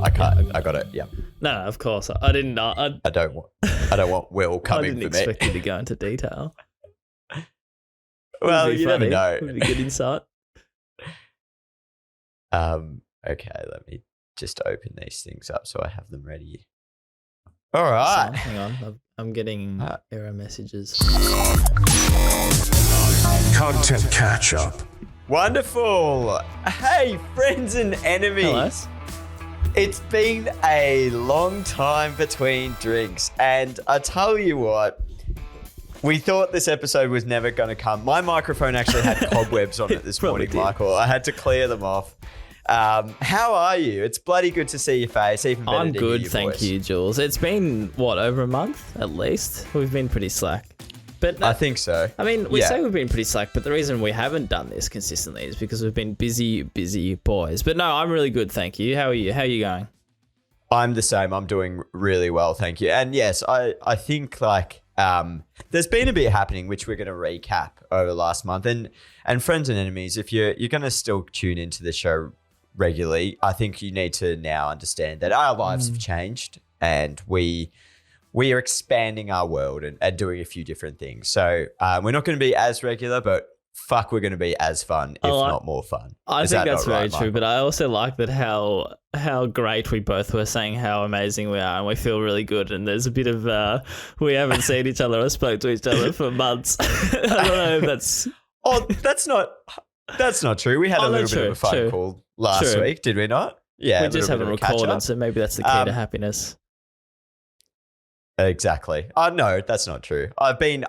I can't. I got it. Yeah. No, of course. I didn't. I don't want Will coming for me. I didn't expect you to go into detail. Well, you never know. Would be good insight. Okay, let me just open these things up so I have them ready. All right. So, hang on. I'm getting error messages. Content catch-up. Wonderful. Hey, friends and enemies. Hello. It's been a long time between drinks, and I tell you what, we thought this episode was never going to come. My microphone actually had cobwebs on it this morning, Michael. I had to clear them off. How are you? It's bloody good to see your face. Even better I'm to good, hear your thank voice. you, Jules. It's been, over a month at least? We've been pretty slack. But I think so. I mean, we say we've been pretty slack, but the reason we haven't done this consistently is because we've been busy boys. But no, I'm really good, thank you. How are you? How are you going? I'm the same. I'm doing really well, thank you. And yes, I think there's been a bit happening, which we're going to recap over the last month. And friends and enemies, if you're going to still tune into the show regularly, I think you need to now understand that our lives have changed, and we are expanding our world and doing a few different things. So we're not going to be as regular, but fuck, we're going to be as fun, if not more fun. I think that's very right, true, but I also like that how great we both were saying how amazing we are, and we feel really good. And there's a bit of we haven't seen each other or spoke to each other for months. I don't know if that's. Oh, that's not true. We had a little bit of a phone call last week, did we not? Yeah, we just haven't recorded, so maybe that's the key to happiness. Exactly. No, that's not true. I've been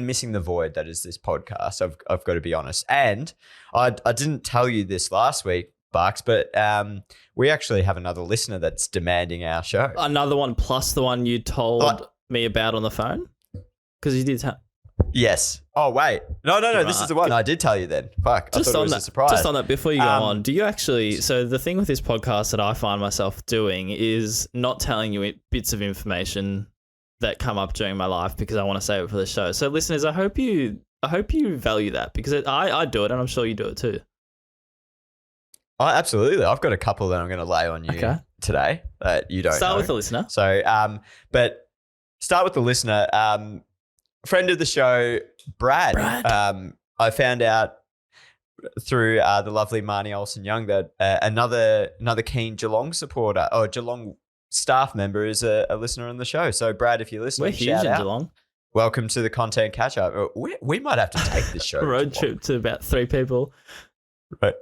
missing the void that is this podcast. I've got to be honest. And I didn't tell you this last week, Barks, but we actually have another listener that's demanding our show. Another one plus the one you told me about on the phone? Because you did Yes. Oh, wait. No. Right. This is the one I did tell you then. Fuck. I thought it was a surprise. Just on that, before you go on, do you actually... So the thing with this podcast that I find myself doing is not telling you bits of information that come up during my life because I want to save it for the show. So listeners, I hope you value that, because I do it, and I'm sure you do it too. Oh, absolutely. I've got a couple that I'm going to lay on you today that you don't Start with the listener. So, but start with the listener. Friend of the show, Brad. I found out through the lovely Marnie Olsen-Young that another keen Geelong supporter or Geelong staff member is a listener on the show. So, Brad, if you're listening, we're huge in Geelong. Welcome to the content catch-up. We might have to take this show road trip to about 3 people. Right.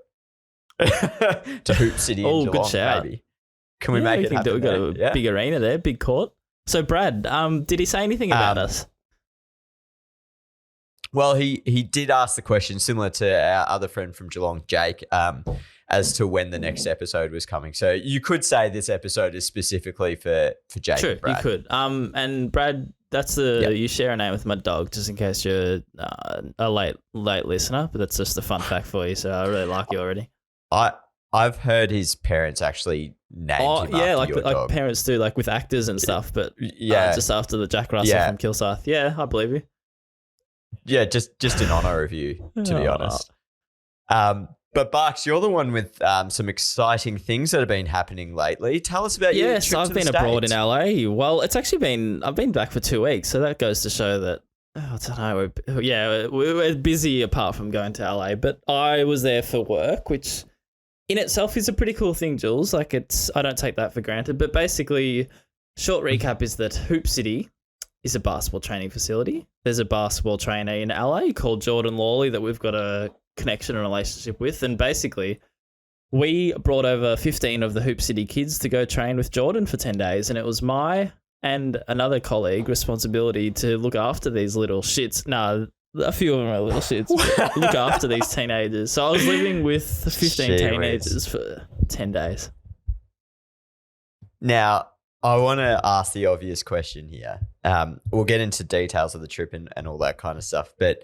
To Hoop City in Geelong, good shout. maybe. Can we make it happen? We've got a big arena there, big court. So, Brad, did he say anything about us? Well, he did ask the question, similar to our other friend from Geelong, Jake, as to when the next episode was coming. So you could say this episode is specifically for Jake. True, and Brad. you could. And Brad, that's you share a name with my dog, just in case you're a late listener. But that's just a fun fact for you. So I really like you already. I've heard his parents actually named him after your dog. Like parents do, like with actors and stuff. But just after the Jack Russell from Kilsyth. Yeah, I believe you. Yeah, just in honor of you, to be honest. But Barks, you're the one with some exciting things that have been happening lately. Tell us about your trip to the I've been States. abroad in LA. Well, it's actually I've been back for 2 weeks, so that goes to show that, I don't know, we're busy apart from going to LA. But I was there for work, which in itself is a pretty cool thing, Jules. Like I don't take that for granted. But basically, short recap is that Hoop City is a basketball training facility. There's a basketball trainer in LA called Jordan Lawley that we've got a connection and relationship with. And basically, we brought over 15 of the Hoop City kids to go train with Jordan for 10 days. And it was my and another colleague responsibility to look after these little shits. No, a few of them are little shits. But look after these teenagers. So I was living with 15 teenagers for 10 days. Now, I want to ask the obvious question here. We'll get into details of the trip and all that kind of stuff. But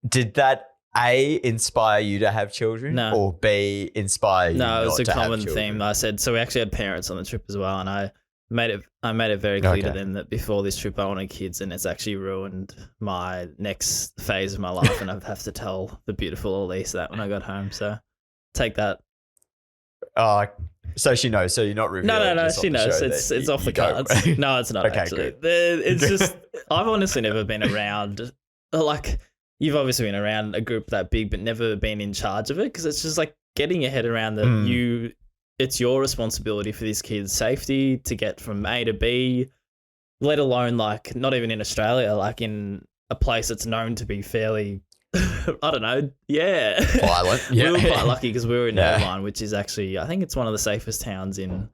did that inspire you to have children? No. Or B, inspire you not to have children? No, it's a common theme. I said, so we actually had parents on the trip as well. And I made it very clear to them that before this trip I wanted kids, and it's actually ruined my next phase of my life. And I'd have to tell the beautiful Elise that when I got home. So take that. Oh, So she knows. So you're not revealing. No. just on She the knows. show It's that off the you don't. cards. No, it's not Okay, actually. good. It's just I've honestly never been around. Like you've obviously been around a group that big, but never been in charge of it because it's just like getting your head around that it's your responsibility for this kid's safety to get from A to B, let alone like not even in Australia, like in a place that's known to be fairly, I don't know, Violent. Yeah. We were quite lucky because we were in Yeah. Irvine, which is actually, I think it's one of the safest towns in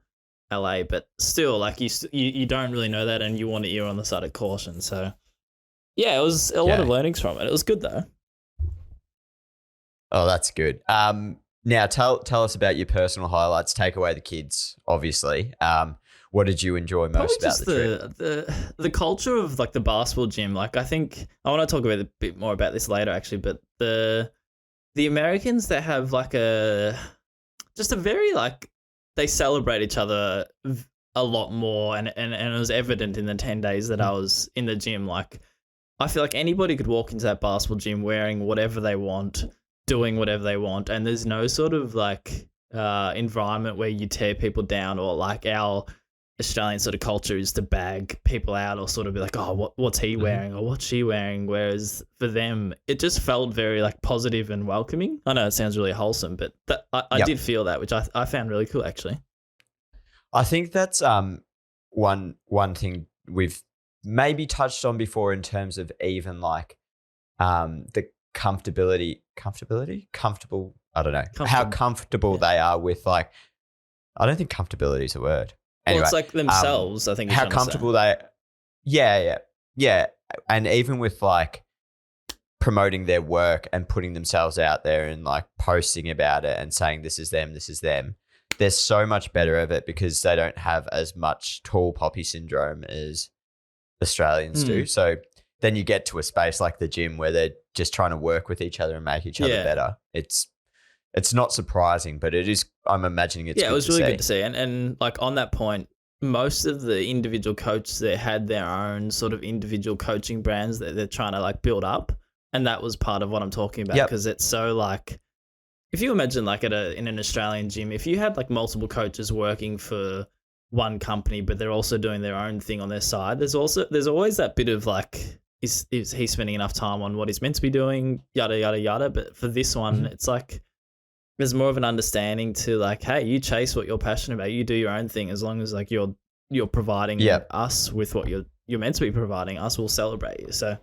LA, but still, like you don't really know that and you want to err on the side of caution. So, yeah, it was a lot of learnings from it. It was good though. Oh, that's good. Now tell us about your personal highlights. Take away the kids, obviously. What did you enjoy most about the trip? The culture of like the basketball gym. Like I think I want to talk a bit more about this later actually, but the Americans that have like just a very like they celebrate each other a lot more and it was evident in the 10 days that I was in the gym. Like I feel like anybody could walk into that basketball gym wearing whatever they want, doing whatever they want, and there's no sort of like environment where you tear people down or like our Australian sort of culture is to bag people out or sort of be like, oh, what's he wearing or what's she wearing? Whereas for them, it just felt very like positive and welcoming. I know it sounds really wholesome, but I did feel that, which I found really cool actually. I think that's one thing we've maybe touched on before in terms of even like the comfortable. I don't know how comfortable they are with like. I don't think comfortability is a word. Anyway, well, it's like themselves. I think how comfortable they. Yeah, and even with like promoting their work and putting themselves out there and like posting about it and saying this is them, they're so much better of it because they don't have as much tall poppy syndrome as Australians do. So then you get to a space like the gym where they're just trying to work with each other and make each other better. It's not surprising, but it is. I'm imagining it's. Yeah, it was really good to see, and like on that point, most of the individual coaches there had their own sort of individual coaching brands that they're trying to like build up, and that was part of what I'm talking about because it's so like, if you imagine like in an Australian gym, if you had like multiple coaches working for one company, but they're also doing their own thing on their side, there's always that bit of like, is he spending enough time on what he's meant to be doing, yada yada yada. But for this one, it's like. There's more of an understanding to like, hey, you chase what you're passionate about. You do your own thing as long as like you're providing us with what you're meant to be providing. Us will celebrate you. So,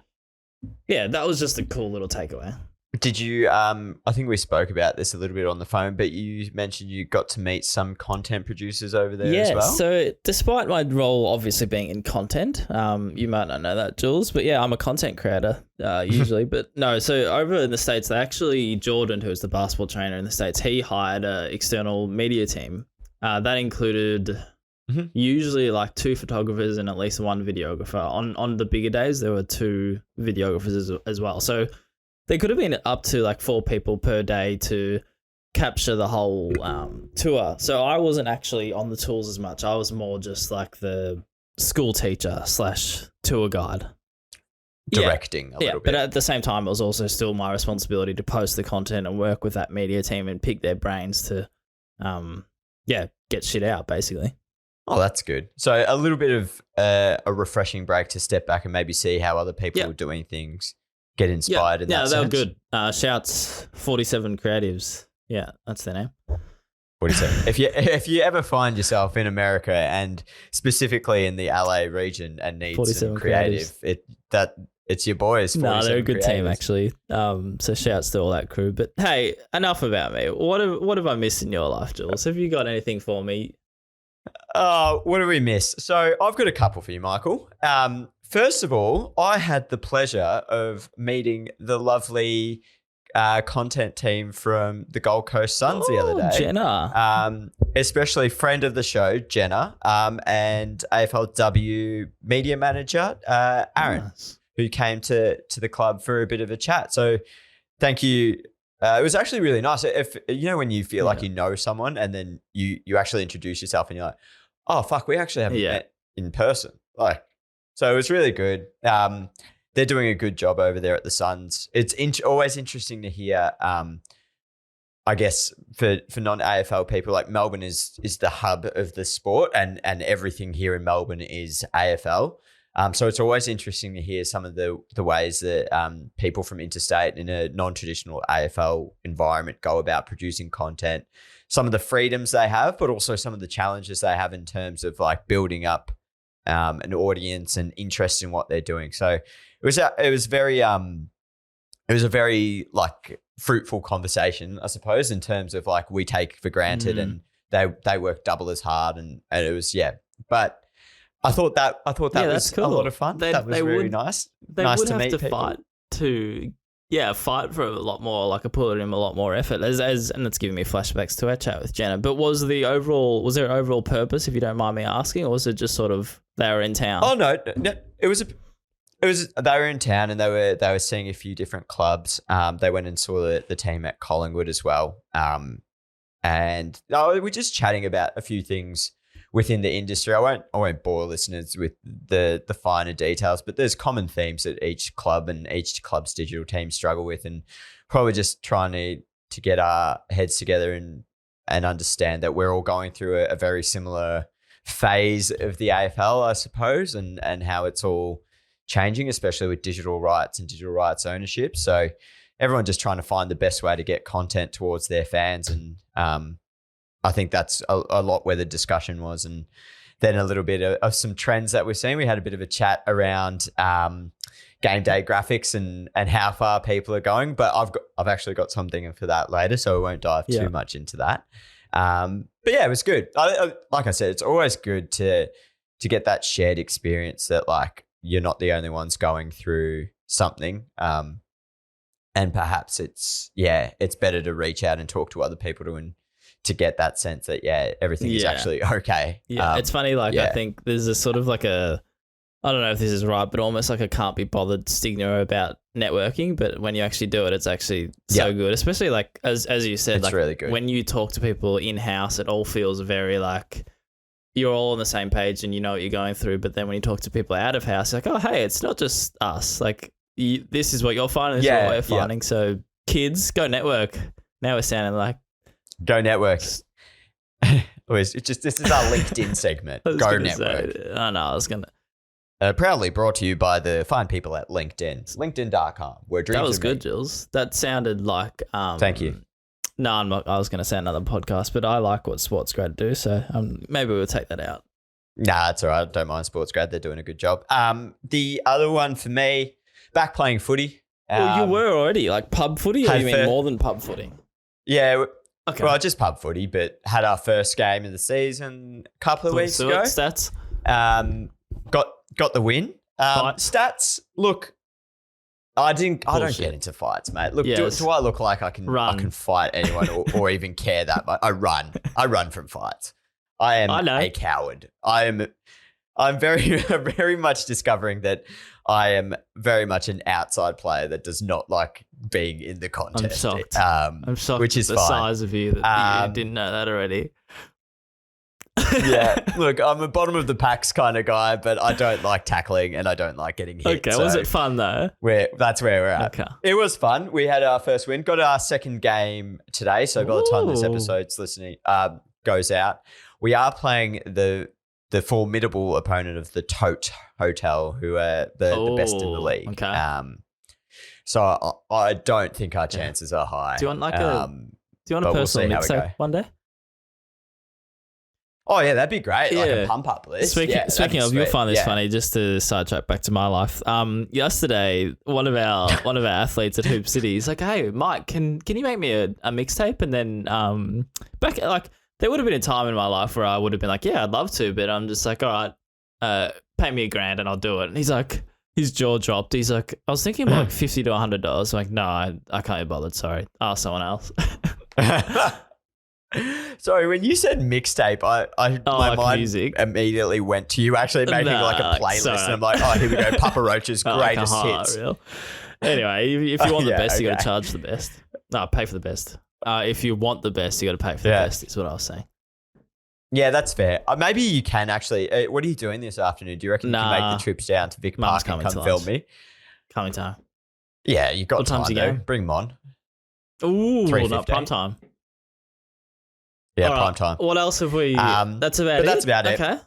yeah, that was just a cool little takeaway. Did you? I think we spoke about this a little bit on the phone, but you mentioned you got to meet some content producers over there as well. So despite my role obviously being in content, you might not know that, Jules, but yeah, I'm a content creator usually. But no, so over in the States, they actually Jordan, who's the basketball trainer in the States, he hired an external media team that included. Usually like 2 photographers and at least 1 videographer. On the bigger days, there were 2 videographers as well. So there could have been up to like 4 people per day to capture the whole tour. So I wasn't actually on the tours as much. I was more just like the school teacher / tour guide. Directing a little bit. But at the same time, it was also still my responsibility to post the content and work with that media team and pick their brains to, get shit out basically. Oh, that's good. So a little bit of a refreshing break to step back and maybe see how other people are doing things. Get inspired in that sense. Yeah, they were good. Shouts 47 Creatives. Yeah, that's their name. 47. If you ever find yourself in America and specifically in the LA region and need some creative, it's your boys. No, they're a good team actually. So shouts to all that crew. But hey, enough about me. What have I missed in your life, Jules? Have you got anything for me? What do we miss? So I've got a couple for you, Michael. First of all, I had the pleasure of meeting the lovely content team from the Gold Coast Suns the other day. Jenna. Especially friend of the show, Jenna, and AFLW media manager, Aaron, who came to the club for a bit of a chat. So thank you. It was actually really nice. If when you feel like you know someone and then you actually introduce yourself and you're like, oh, fuck, we actually haven't met in person. So it was really good. They're doing a good job over there at the Suns. It's always interesting to hear I guess for non-AFL people, like Melbourne is the hub of the sport, and everything here in Melbourne is AFL. So it's always interesting to hear some of the ways that people from interstate in a non-traditional AFL environment go about producing content, some of the freedoms they have, but also some of the challenges they have in terms of like building up an audience and interest in what they're doing. So it was a very like fruitful conversation, I suppose, in terms of like we take for granted and they work double as hard, and it was but I thought that was cool. A lot of fun. That was really nice. Nice to meet people. Fight for a lot more, like put in a lot more effort and it's giving me flashbacks to our chat with Jenna. But was there an overall purpose, if you don't mind me asking, or was it just sort of they were in town? Oh no, it was they were in town and they were seeing a few different clubs. They went and saw the team at Collingwood as well. And we're just chatting about a few things within the industry. I won't bore listeners with the finer details, but there's common themes that each club and each club's digital team struggle with, and probably just trying to get our heads together and understand that we're all going through a very similar phase of the AFL, I suppose, and how it's all changing, especially with digital rights and digital rights ownership. So everyone just trying to find the best way to get content towards their fans. And I think that's a lot where the discussion was. And then a little bit of some trends that we've seen. We had a bit of a chat around game day graphics and how far people are going, but I've actually got something for that later, so I won't dive too much into that. But yeah, it was good. Like I said, it's always good to get that shared experience that like you're not the only ones going through something. And perhaps it's better to reach out and talk to other people to get that sense that, everything is actually okay. Yeah, it's funny. Like, I think there's a sort of like I don't know if this is right, but almost like a can't be bothered stigma about networking. But when you actually do it, it's actually so good. Especially like, as you said, it's like really good. When you talk to people in-house, it all feels very like you're all on the same page and you know what you're going through. But then when you talk to people out of house, you're like, oh, hey, it's not just us. Like, this is what you're finding, this is what we're finding. So kids, go network. Now we're sounding like go network. This is our LinkedIn segment. Go network. I was gonna. Proudly brought to you by the fine people at LinkedIn. LinkedIn.com. Where dreams That was are good, made. Jules. That sounded like. Thank you. No, I'm not. I was going to say another podcast, but I like what Sportsgrad do, so maybe we'll take that out. Nah, it's all right. Don't mind Sportsgrad. They're doing a good job. The other one for me, back playing footy. Well, you were already like pub footy, or you mean more than pub footy? Yeah. Okay. Well, just pub footy, but had our first game of the season a couple of weeks ago. Stats? Got the win. Stats. Look, I don't get into fights, mate. Look, do I look like I can fight anyone or even care that much? I run from fights. I am a coward. I'm very, very much discovering that I am very much an outside player that does not like being in the contest. I'm shocked. I'm shocked which is the fine. size of you that you didn't know that already. Yeah, look, I'm a bottom of the packs kind of guy, but I don't like tackling and I don't like getting hit. Okay, was it fun though? That's where we're at. Okay. It was fun. We had our first win. Got our second game today, so by the time this episode's goes out, we are playing the formidable opponent of the Tote Hotel, who are the best in the league. Okay. So I don't think our chances are high. Do you want a personal mixtape one day? Oh yeah, that'd be great. Like a pump up list. Speaking of, you'll find this funny. Just to sidetrack back to my life. Yesterday, one of our athletes at Hoop City, he's like, "Hey, Mike, can you make me a mixtape?" And then back like there would have been a time in my life where I would have been like, "Yeah, I'd love to," but I'm just like, "All right, pay me $1,000 and I'll do it." And he's like, his jaw dropped. He's like, "I was thinking about like $50 to $100." I'm like, "No, I can't be bothered. Sorry, ask someone else." Sorry, when you said mixtape, my mind music immediately went to you actually making like a playlist, and I'm like, oh, here we go, Papa Roach's greatest hits. Real. Anyway, if you want the best, you got to charge the best. No, pay for the best. If you want the best, you got to pay for the best. Is what I was saying. Yeah, that's fair. Maybe you can actually. What are you doing this afternoon? Do you reckon you can make the trips down to Vic Park and come film me? Coming time. Yeah, you've got what time time's the though. game? Bring them on. Ooh, not prime time. Yeah, All prime right. time. What else have we? That's about but it. that's about it. Okay.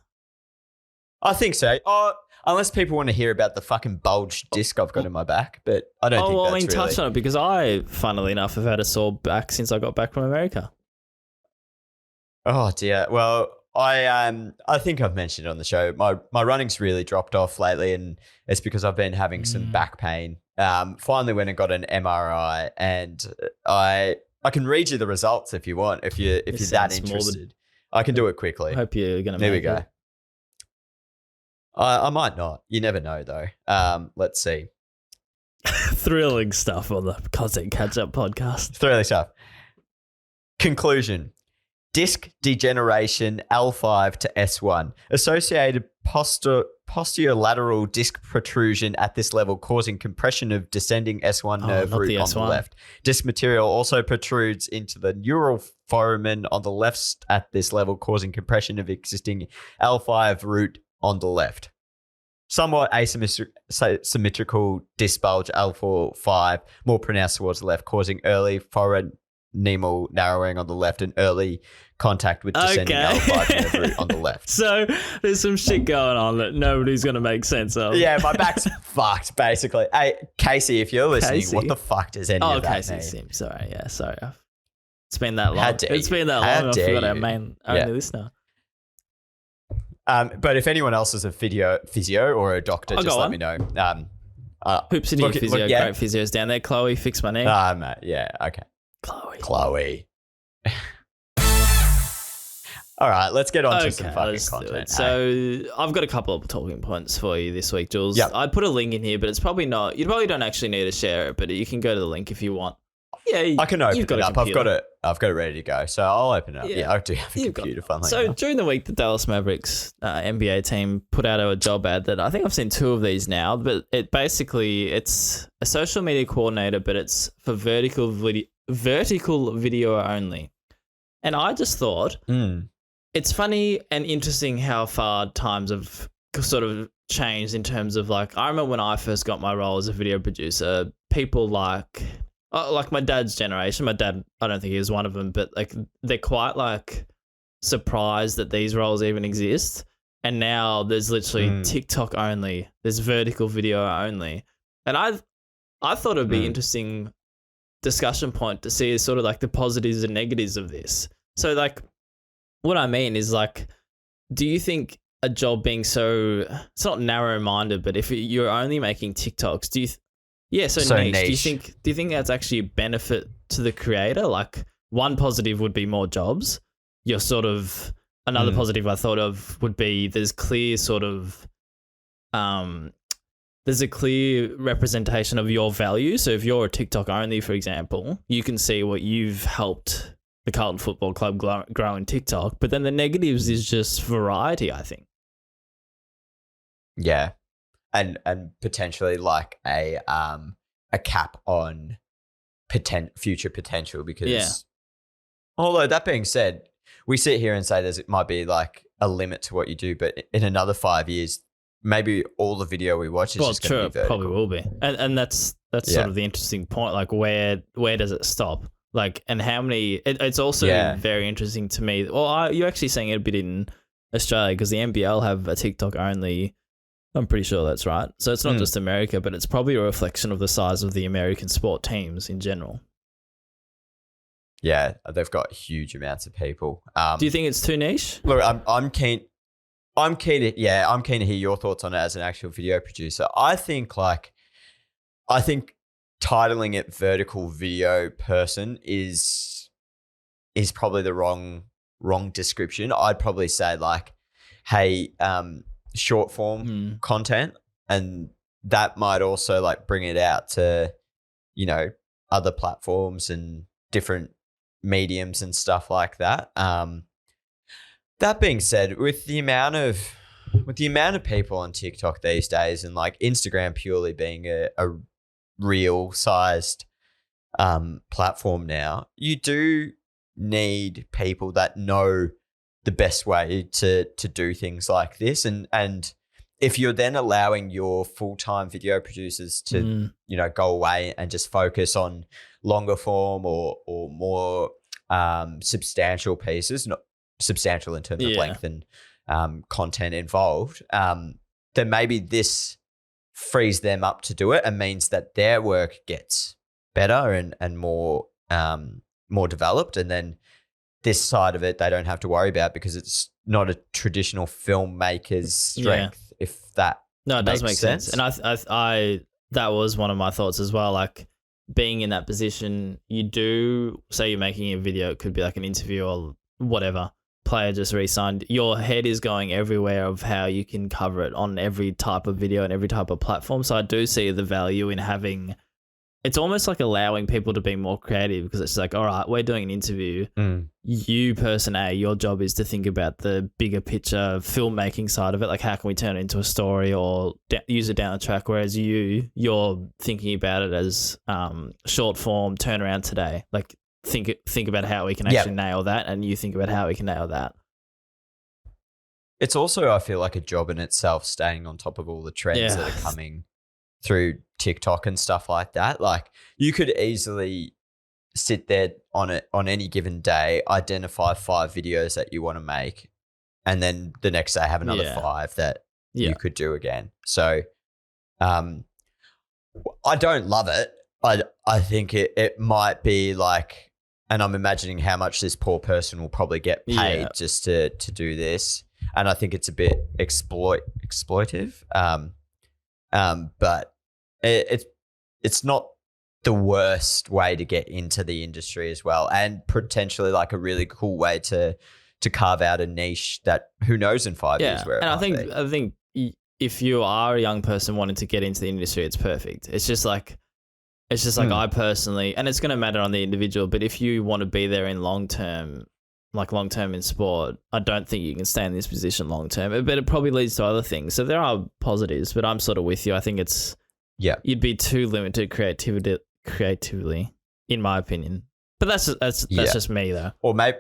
I think so. Oh, unless people want to hear about the fucking bulged disc I've got in my back, but I don't think Well, that's really... touch on it because I, funnily enough, have had a sore back since I got back from America. Oh dear. Well, I think I've mentioned on the show my running's really dropped off lately, and it's because I've been having some back pain. Finally went and got an MRI, and I can read you the results if you want. If you're that interested, I can do it quickly. I hope you're gonna. There we make go. it. I might not. You never know though. Let's see. Thrilling stuff on the Content Catchup podcast. Thrilling stuff. Conclusion. Disc degeneration L5 to S1. Associated posterolateral disc protrusion at this level causing compression of descending S1 nerve root on the left. Disc material also protrudes into the neural foramen on the left at this level causing compression of existing L5 root on the left. Somewhat asymmetrical disc bulge L4-5, more pronounced towards the left, causing early foraminal narrowing on the left and early contact with descending L5 nerve root on the left. So there's some shit going on that nobody's going to make sense of. Yeah, my back's fucked, basically. Hey, Casey, if you're listening, what the fuck does any of that Casey mean? Sim. Sorry. It's been that long. It's been that long. I forgot our main only listener. But if anyone else is a physio or a doctor, just let me know. Hoops and physio, great physios down there. Chloe, fix my knee. Yeah, okay. Chloe. All right, let's get on to some fucking content. So I've got a couple of talking points for you this week, Jules. Yep. I put a link in here, but it's probably not. You probably don't actually need to share it, but you can go to the link if you want. Yeah, I can open it up. I've got it ready to go, so I'll open it up. Yeah, I do have a computer. So during the week, the Dallas Mavericks NBA team put out a job ad that I think I've seen 2 of these now, but it's a social media coordinator, but it's for vertical video only. And I just thought it's funny and interesting how far times have sort of changed in terms of like, I remember when I first got my role as a video producer, people like my dad's generation. My dad, I don't think he was one of them, but like they're quite like surprised that these roles even exist. And now there's literally TikTok only. There's vertical video only. And I thought it'd be interesting discussion point to see sort of like the positives and negatives of this. So like what I mean is like, do you think a job being so, it's not narrow-minded, but if you're only making TikToks, do you niche. Do you think that's actually a benefit to the creator? Like one positive would be more jobs. You're sort of another positive I thought of would be there's a clear representation of your value. So if you're a TikTok only, for example, you can see what you've helped the Carlton Football Club grow in TikTok. But then the negatives is just variety, I think. Yeah. And potentially like a cap on future potential because although that being said, we sit here and say it might be like a limit to what you do, but in another 5 years, maybe all the video we watch is just going to be vertical. Probably will be. And that's sort of the interesting point. Like where does it stop? Like, and how many, it's also very interesting to me. Well, you're actually seeing it a bit in Australia because the NBL have a TikTok only. I'm pretty sure that's right. So it's not just America, but it's probably a reflection of the size of the American sport teams in general. Yeah, they've got huge amounts of people. Do you think it's too niche? Look, I'm keen to hear your thoughts on it as an actual video producer. I think titling it vertical video person is probably the wrong description. I'd probably say like, hey, short form content, and that might also like bring it out to, other platforms and different mediums and stuff like that. That being said, with the amount of people on TikTok these days and like Instagram purely being a real sized platform now, you do need people that know the best way to do things like this. And if you're then allowing your full-time video producers to, go away and just focus on longer form or more substantial pieces, not substantial in terms of length and content involved, then maybe this frees them up to do it and means that their work gets better and more developed. And then this side of it, they don't have to worry about because it's not a traditional filmmaker's strength, if that No, it does make sense. And I that was one of my thoughts as well. Like being in that position, you do say you're making a video, it could be like an interview or whatever. Player just re-signed. Your head is going everywhere of how you can cover it on every type of video and every type of platform. So I do see the value in having. It's almost like allowing people to be more creative because it's like, all right, we're doing an interview. You, person A, your job is to think about the bigger picture filmmaking side of it. Like, how can we turn it into a story or use it down the track? Whereas you're thinking about it as short form, turn around today. Like, think about how we can actually nail that, and you think about how we can nail that. It's also, I feel like, a job in itself, staying on top of all the trends that are coming through TikTok and stuff like that. Like, you could easily sit there on any given day, identify 5 videos that you want to make, and then the next day have another 5 that you could do again. So I don't love it. I think it might be like, and I'm imagining how much this poor person will probably get paid just to do this. And I think it's a bit exploitive. But it's not the worst way to get into the industry as well, and potentially like a really cool way to carve out a niche that who knows in 5 years where it and might I think if you are a young person wanting to get into the industry, it's perfect. It's just like I personally, and it's going to matter on the individual, but if you want to be there in long term in sport, I don't think you can stay in this position long term. But it probably leads to other things. So there are positives, but I'm sort of with you. I think it's you'd be too limited creatively, in my opinion. But that's just me though. Or maybe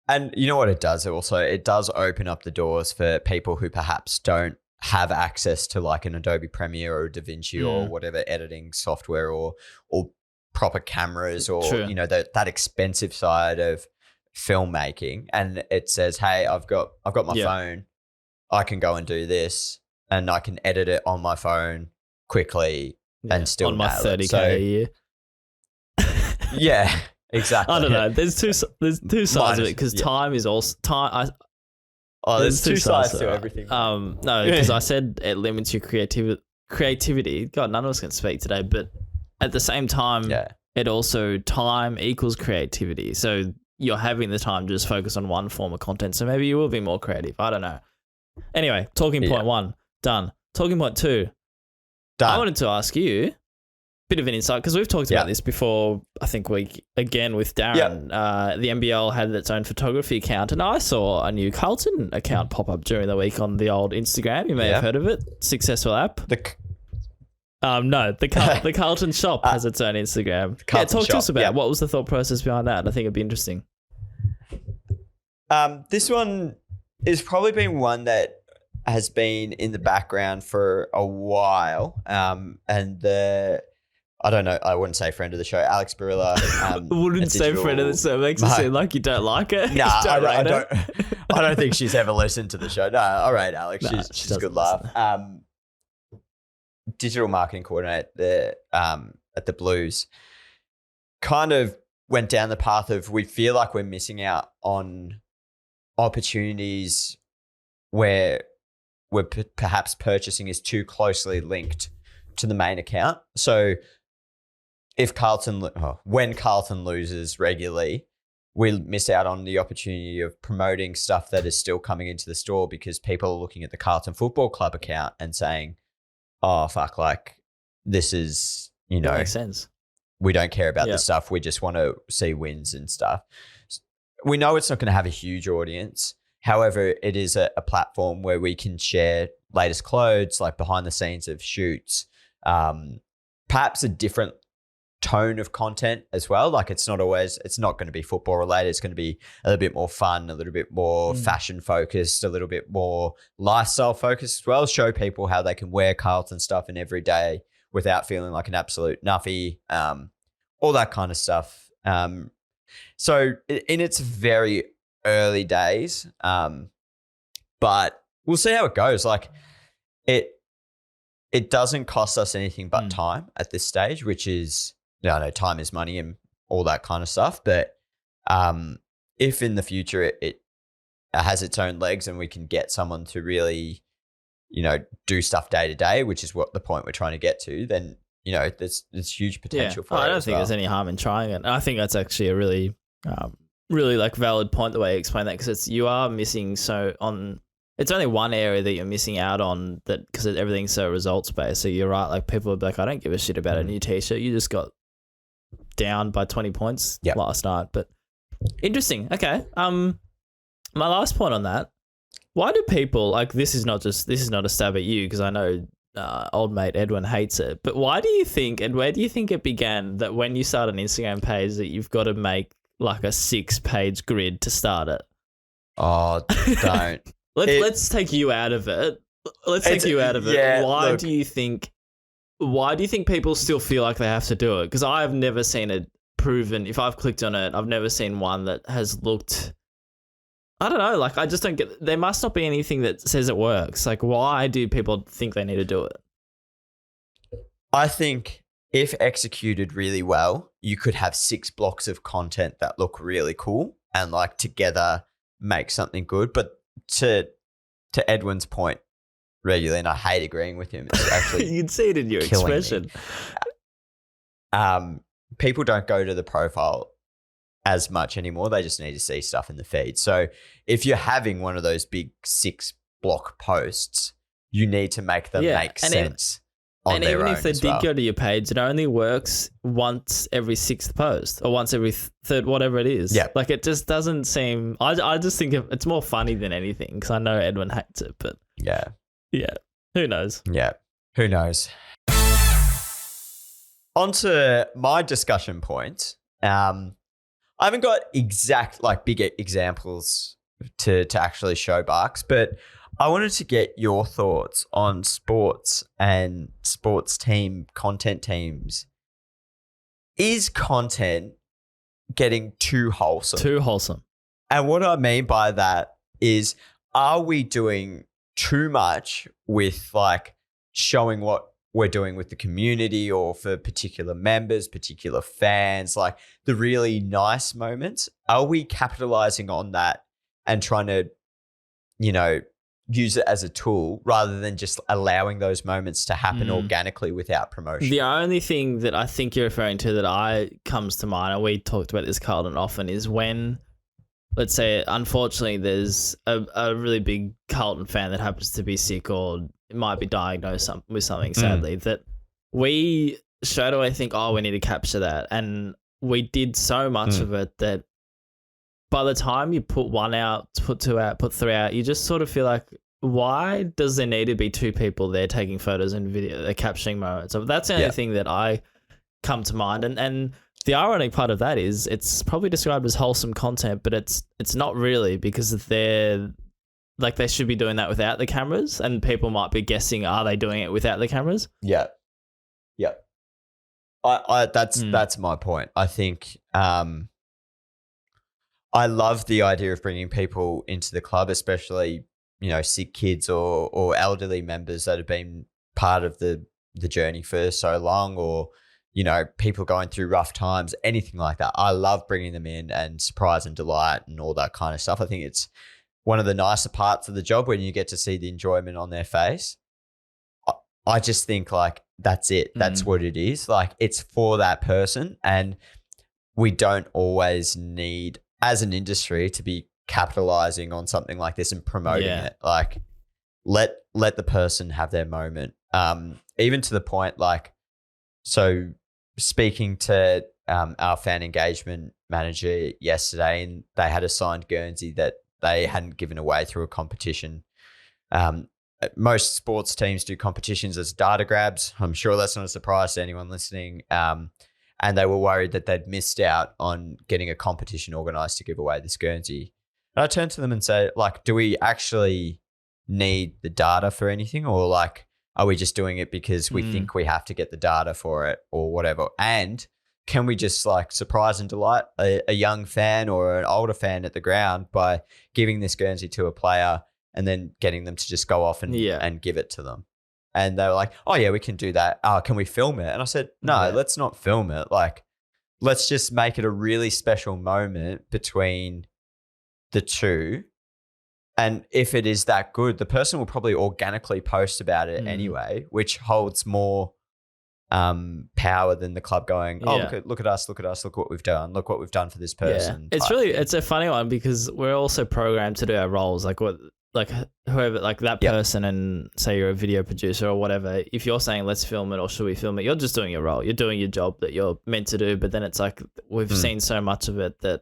and you know what it does also? It does open up the doors for people who perhaps don't have access to like an Adobe Premiere or DaVinci or whatever editing software or proper cameras or you know that expensive side of filmmaking, and it says, hey, I've got my phone, I can go and do this, and I can edit it on my phone quickly and still on my 30K a year. Yeah, exactly. I don't know. There's two sides of it because time is also time. There's two sides to everything. No, because I said it limits your creativity. God, none of us can speak today, but at the same time, it also time equals creativity. So you're having the time to just focus on one form of content. So maybe you will be more creative. I don't know. Anyway, talking point 1, done. Talking point 2, done. I wanted to ask you a bit of an insight because we've talked about this before. I think again with Darren, the NBL had its own photography account, and I saw a new Carlton account pop up during the week on the old Instagram. You may have heard of it. Successful app. No, the Carlton shop has its own Instagram. Talk to us about what was the thought process behind that. I think it'd be interesting. This one has probably been one that has been in the background for a while. I don't know, I wouldn't say friend of the show, Alex Barilla. Wouldn't say friend of the show. It makes it seem like you don't like her. Nah, I don't think she's ever listened to the show. No, all right, Alex. She's a good laugh. Digital marketing coordinator at the Blues, kind of went down the path of we feel like we're missing out on opportunities where we're perhaps purchasing is too closely linked to the main account. So when Carlton loses regularly, we miss out on the opportunity of promoting stuff that is still coming into the store because people are looking at the Carlton Football Club account and saying, oh, fuck, like this is, you know, that makes sense. We don't care about this stuff. We just want to see wins and stuff. We know it's not going to have a huge audience. However, it is a platform where we can share latest clothes, like behind the scenes of shoots, perhaps a different tone of content as well. Like it's not going to be football related. It's going to be a little bit more fun, a little bit more fashion focused, a little bit more lifestyle focused as well. Show people how they can wear Carlton stuff in every day without feeling like an absolute nuffy, all that kind of stuff. So in its very early days, but we'll see how it goes. Like it doesn't cost us anything but time at this stage, which is, I know time is money and all that kind of stuff. But if in the future it has its own legs and we can get someone to really, do stuff day to day, which is what the point we're trying to get to, then, there's huge potential for it. I don't think there's any harm in trying it. And I think that's actually a really, really like valid point the way you explain that, because you are missing it's only one area that you're missing out on, that because everything's so results based. So you're right. Like people will be like, I don't give a shit about a new t-shirt. You just got down by 20 points last night. But interesting. Okay. My last point on that. Why do people like this is not a stab at you, because I know old mate Edwin hates it. But why do you think, and where do you think it began, that when you start an Instagram page that you've got to make like a 6-page grid to start it? Oh, don't. Let's take you out of it. Yeah, Why do you think people still feel like they have to do it? Because I have never seen it proven. If I've clicked on it, I've never seen one that has looked, I don't know, like I just don't get, there must not be anything that says it works. Like why do people think they need to do it? I think if executed really well, you could have 6 blocks of content that look really cool and like together make something good. But to Edwin's point regularly, and I hate agreeing with him, it's actually you can see it in your expression. People don't go to the profile as much anymore. They just need to see stuff in the feed. So if you're having one of those big 6 block posts, you need to make them make sense. And even if they did go to your page, it only works once every 6th post or once every 3rd, whatever it is. Yeah. Like it just doesn't seem, I just think it's more funny than anything, because I know Edwin hates it, but yeah. Who knows? Yeah. Who knows? On to my discussion point. I haven't got exact like big examples to actually show Barks, but I wanted to get your thoughts on sports and sports team content teams. Is content getting too wholesome? Too wholesome. And what I mean by that is, are we doing too much with like showing what we're doing with the community or for particular members, particular fans, like the really nice moments? Are we capitalizing on that and trying to, use it as a tool rather than just allowing those moments to happen organically without promotion? The only thing that I think you're referring to that comes to mind, and we talked about this, Carlton, often, is when, let's say, unfortunately, there's a really big Carlton fan that happens to be sick or might be diagnosed with something, sadly, that we straight away think, oh, we need to capture that. And we did so much of it that by the time you put 1 out, put 2 out, put 3 out, you just sort of feel like, why does there need to be 2 people there taking photos and video, they're capturing moments? So that's the only thing that I come to mind. And the ironic part of that is it's probably described as wholesome content, but it's not really, because they should be doing that without the cameras, and people might be guessing, are they doing it without the cameras? Yeah. That's my point. I think I love the idea of bringing people into the club, especially, sick kids or elderly members that have been part of the journey for so long, or, people going through rough times, anything like that. I love bringing them in and surprise and delight and all that kind of stuff. I think it's one of the nicer parts of the job when you get to see the enjoyment on their face. I just think like that's it. That's what it is. Like it's for that person, and we don't always need, as an industry, to be capitalizing on something like this and promoting it. Like let the person have their moment. Even to the point, like, so speaking to our fan engagement manager yesterday, and they had a signed Guernsey that they hadn't given away through a competition. Most sports teams do competitions as data grabs. I'm sure that's not a surprise to anyone listening. And they were worried that they'd missed out on getting a competition organized to give away this Guernsey. And I turned to them and said, like, do we actually need the data for anything? Or like, are we just doing it because we think we have to get the data for it or whatever? And can we just like surprise and delight a young fan or an older fan at the ground by giving this Guernsey to a player and then getting them to just go off and give it to them? And they were like, oh yeah, we can do that. Can we film it? And I said, no, let's not film it. Like, let's just make it a really special moment between the two. And if it is that good, the person will probably organically post about it anyway, which holds more power than the club going, oh, look at us, look what we've done, look what we've done for this person. Yeah. It's a funny one because we're also programmed to do our roles. Like whoever, like that person, and say you're a video producer or whatever, if you're saying let's film it or should we film it, you're just doing your role. You're doing your job that you're meant to do. But then it's like we've seen so much of it that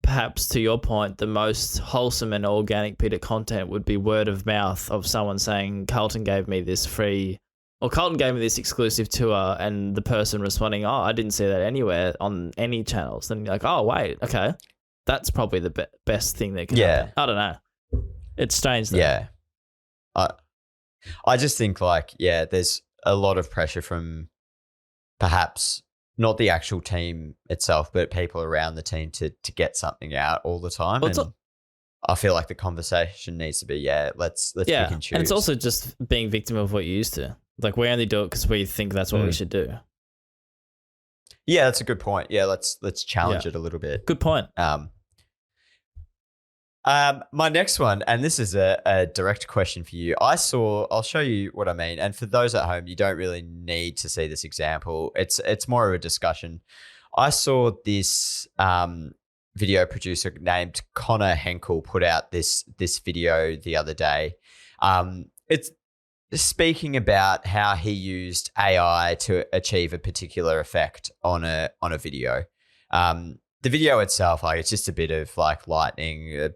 perhaps, to your point, the most wholesome and organic bit of content would be word of mouth of someone saying Carlton gave me this free, or Carlton gave me this exclusive tour, and the person responding, oh, I didn't see that anywhere on any channels. Then you're like, oh, wait, okay. That's probably the best thing that can happen. I don't know. It's strange though. Yeah. I just think like, there's a lot of pressure from perhaps not the actual team itself, but people around the team to get something out all the time. Well, I feel like the conversation needs to be, let's pick and choose. And it's also just being victim of what you used to. Like, we only do it because we think that's what we should do. Yeah, that's a good point. Yeah, let's challenge it a little bit. Good point. My next one, and this is a direct question for you. I'll show you what I mean. And for those at home, you don't really need to see this example. It's more of a discussion. I saw this video producer named Connor Henkel put out this video the other day. It's speaking about how he used AI to achieve a particular effect on a video. The video itself, like, it's just a bit of like lightning.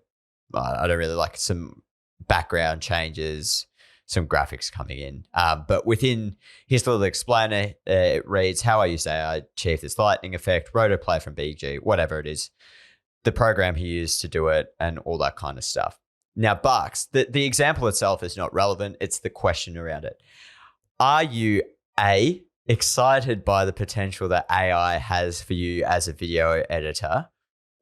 I don't really like some background changes, some graphics coming in. But within his little explainer, it reads, how I used AI to achieve this lightning effect, rotoplay from BG, whatever it is, the program he used to do it, and all that kind of stuff. Now, Bucks, the example itself is not relevant. It's the question around it. Are you, A, excited by the potential that AI has for you as a video editor,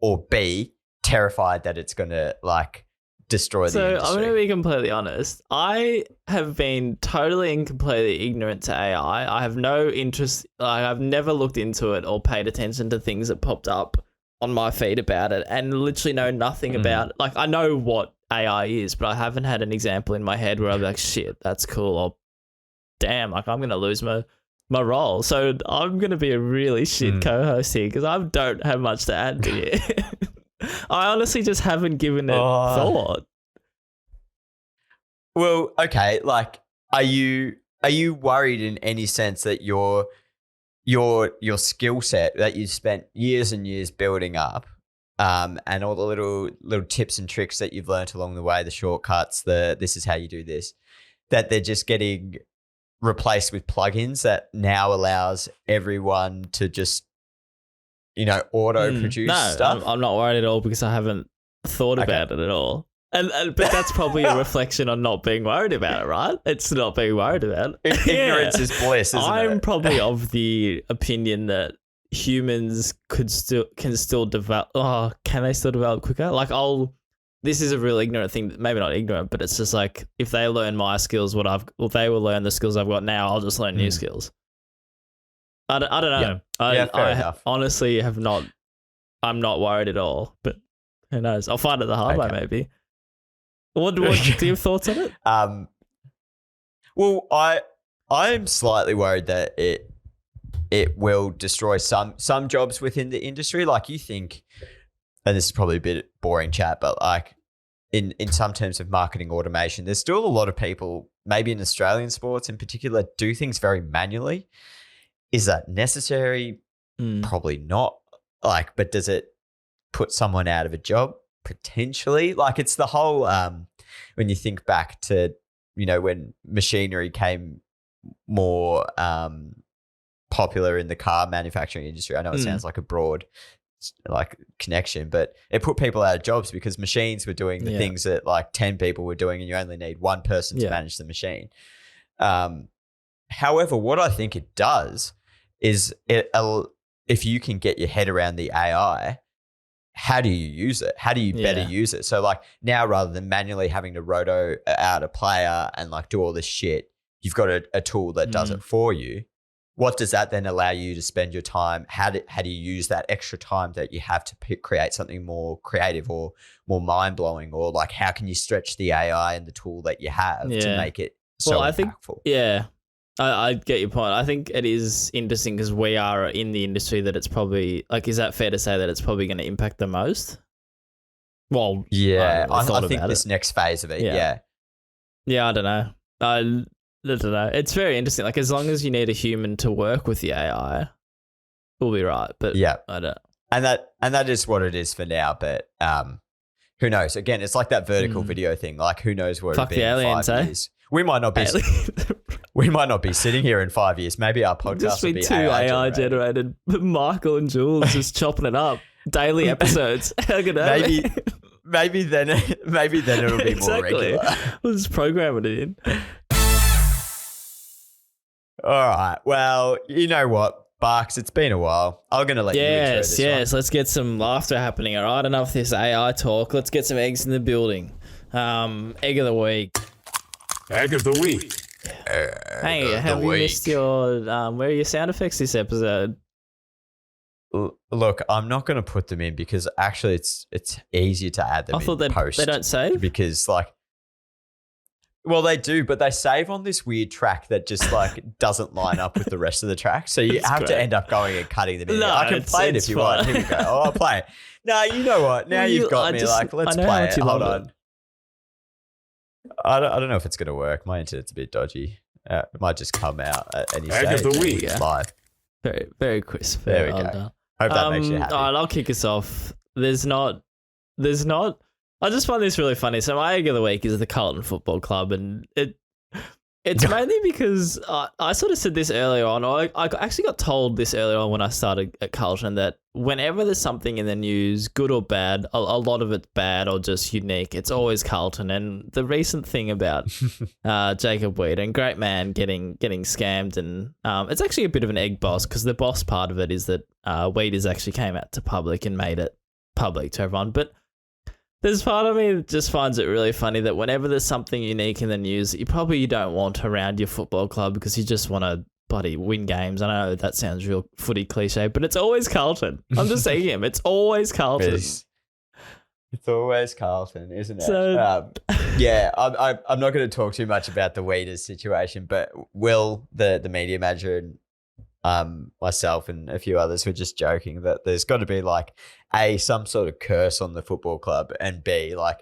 or B, terrified that it's going to like destroy the industry? I'm going to be completely honest. I have been totally and completely ignorant to AI. I have no interest. I've never looked into it or paid attention to things that popped up on my feed about it, and literally know nothing about it. Like, I know what AI is, but I haven't had an example in my head where I'm like, shit, that's cool, or damn, like I'm going to lose my role. So I'm going to be a really shit co-host here because I don't have much to add to you. I honestly just haven't given it thought. Well, okay, like, are you worried in any sense that your skill set that you spent years and years building up, and all the little tips and tricks that you've learned along the way, the shortcuts, this is how you do this, that they're just getting replaced with plugins that now allows everyone to just, auto produce stuff? I'm not worried at all because I haven't thought about it at all. But that's probably a reflection on not being worried about it, right? It's not being worried about it. Ignorance is bliss, isn't it? I'm probably of the opinion that humans can still develop. Oh, can they still develop quicker? Like, this is a real ignorant thing. Maybe not ignorant, but it's just like, if they learn my skills, they will learn the skills I've got now. I'll just learn new skills. I don't know. I honestly have not. I'm not worried at all. But who knows? I'll find it the hard way, maybe. What do you have thoughts on it? Well, I'm slightly worried that it will destroy some jobs within the industry. Like, you think, and this is probably a bit boring chat, but like in some terms of marketing automation, there's still a lot of people, maybe in Australian sports in particular, do things very manually. Is that necessary? Probably not. Like, but does it put someone out of a job? Potentially. Like, it's the whole when you think back to when machinery came more popular in the car manufacturing industry. I know it sounds like a broad like connection, but it put people out of jobs because machines were doing the things that like 10 people were doing, and you only need one person to manage the machine. However, what I think it does is it if you can get your head around the AI, how do you use it? How do you better use it? So like now, rather than manually having to roto out a player and like do all this shit, you've got a tool that does it for you. What does that then allow you to spend your time? How do you use that extra time that you have to create something more creative or more mind blowing? Or like, how can you stretch the AI and the tool that you have to make it so impactful? I get your point. I think it is interesting because we are in the industry that it's probably like, is that fair to say that it's probably going to impact the most? Well, I think this next phase of it. Yeah, I don't know. I don't know. It's very interesting. Like, as long as you need a human to work with the AI, we'll be right. But I don't. And that is what it is for now. But who knows? Again, it's like that vertical video thing. Like, who knows where it'll be in 5 years? We might not be. We might not be sitting here in 5 years. Maybe our podcast just will be two AI generated. Michael and Jules just chopping it up. Daily episodes. How good are they? Maybe then it'll be more regular. We'll just program it in. All right. Well, you know what, Barks? It's been a while. I'm going to let you intro this one. Let's get some laughter happening. All right, enough of this AI talk. Let's get some eggs in the building. Egg of the week. Egg of the week. Hey, have you missed your where are your sound effects this episode? Look, I'm not going to put them in because actually it's easier to add them in post. They don't save? Because like, well, they do, but they save on this weird track that just like doesn't line up with the rest of the track. So you have to end up going and cutting them in. No, I can play it if you want. Here we go. Oh, I'll play it. No, you know what? Now you've got me like, let's play it. Hold on. I don't know if it's going to work. My internet's a bit dodgy. It might just come out at any stage. Egg of the week. Live. Very, very crisp. There we go. Hope that makes you happy. All right, I'll kick us off. There's not. I just find this really funny. So my egg of the week is the Carlton Football Club, and it's mainly because I sort of said this earlier on. I actually got told this earlier on when I started at Carlton that whenever there's something in the news, good or bad, a lot of it's bad or just unique. It's always Carlton. And the recent thing about Jacob Weeden, great man, getting scammed, and it's actually a bit of an egg boss because the boss part of it is that Weeders actually came out to public and made it public to everyone. But there's part of me that just finds it really funny that whenever there's something unique in the news, you probably don't want around your football club because you just want to bloody win games. I know that sounds real footy cliche, but it's always Carlton. I'm just saying him. It's always Carlton. It's always Carlton, isn't it? So, I'm not going to talk too much about the Weeders situation, but Will, the media manager, and myself and a few others were just joking that there's got to be like some sort of curse on the football club, and B, like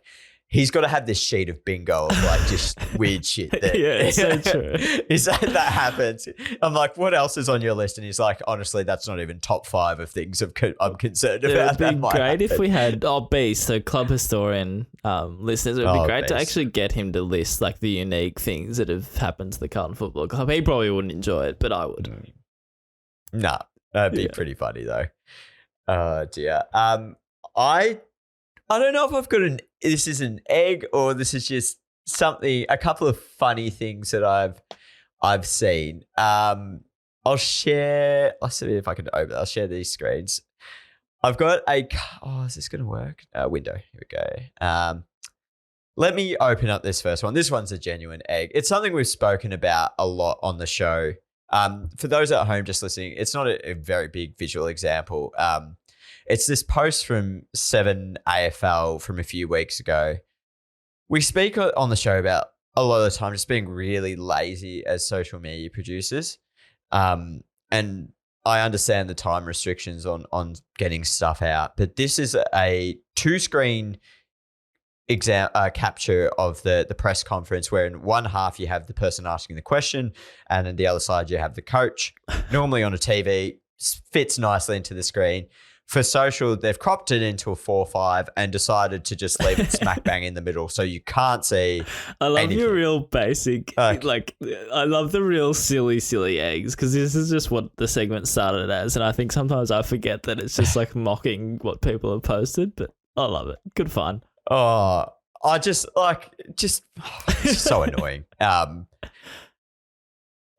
he's got to have this sheet of bingo of like just weird shit. It's so true. Is that happens? I'm like, what else is on your list? And he's like, honestly, that's not even top 5 of things I'm concerned about. It'd be great if we had Beast, the club historian listeners. It would be great to actually get him to list like the unique things that have happened to the Carlton Football Club. He probably wouldn't enjoy it, but I would. Nah, that'd be pretty funny though. Oh dear. I don't know if I've got this is an egg or this is just a couple of funny things that I've seen. I'll see if I can open it. I'll share these screens. I've got is this going to work? Window. Here we go. Let me open up this first one. This one's a genuine egg. It's something we've spoken about a lot on the show. For those at home just listening, it's not a very big visual example. It's this post from 7AFL from a few weeks ago. We speak on the show about a lot of the time just being really lazy as social media producers. And I understand the time restrictions on getting stuff out, but this is a 2-screen capture of the press conference where in one half you have the person asking the question and in the other side you have the coach. Normally on a TV, fits nicely into the screen. For social, they've cropped it into a 4:5 and decided to just leave it smack bang in the middle so you can't see I love anything. your real basic, I love the real silly eggs because this is just what the segment started as, and I think sometimes I forget that it's just like mocking what people have posted, but I love it. Good fun. Oh, I just it's so annoying.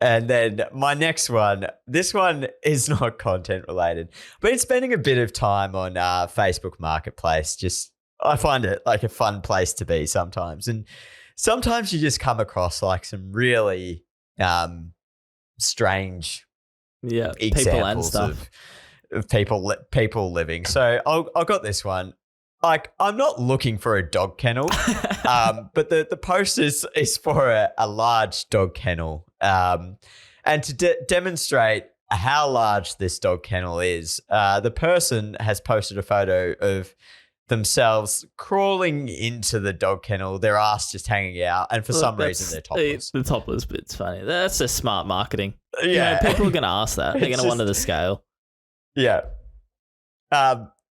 And then my next one, this one is not content related, but it's spending a bit of time on Facebook Marketplace. Just, I find it like a fun place to be sometimes. And sometimes you just come across like some really strange people and stuff. Of people living. So I got this one. Like, I'm not looking for a dog kennel, but the post is for a large dog kennel. And to demonstrate how large this dog kennel is, the person has posted a photo of themselves crawling into the dog kennel, their ass just hanging out, and for some reason they're topless. The topless bit's funny. That's just smart marketing. Yeah. People are going to ask that. They're going to wonder the scale. Yeah.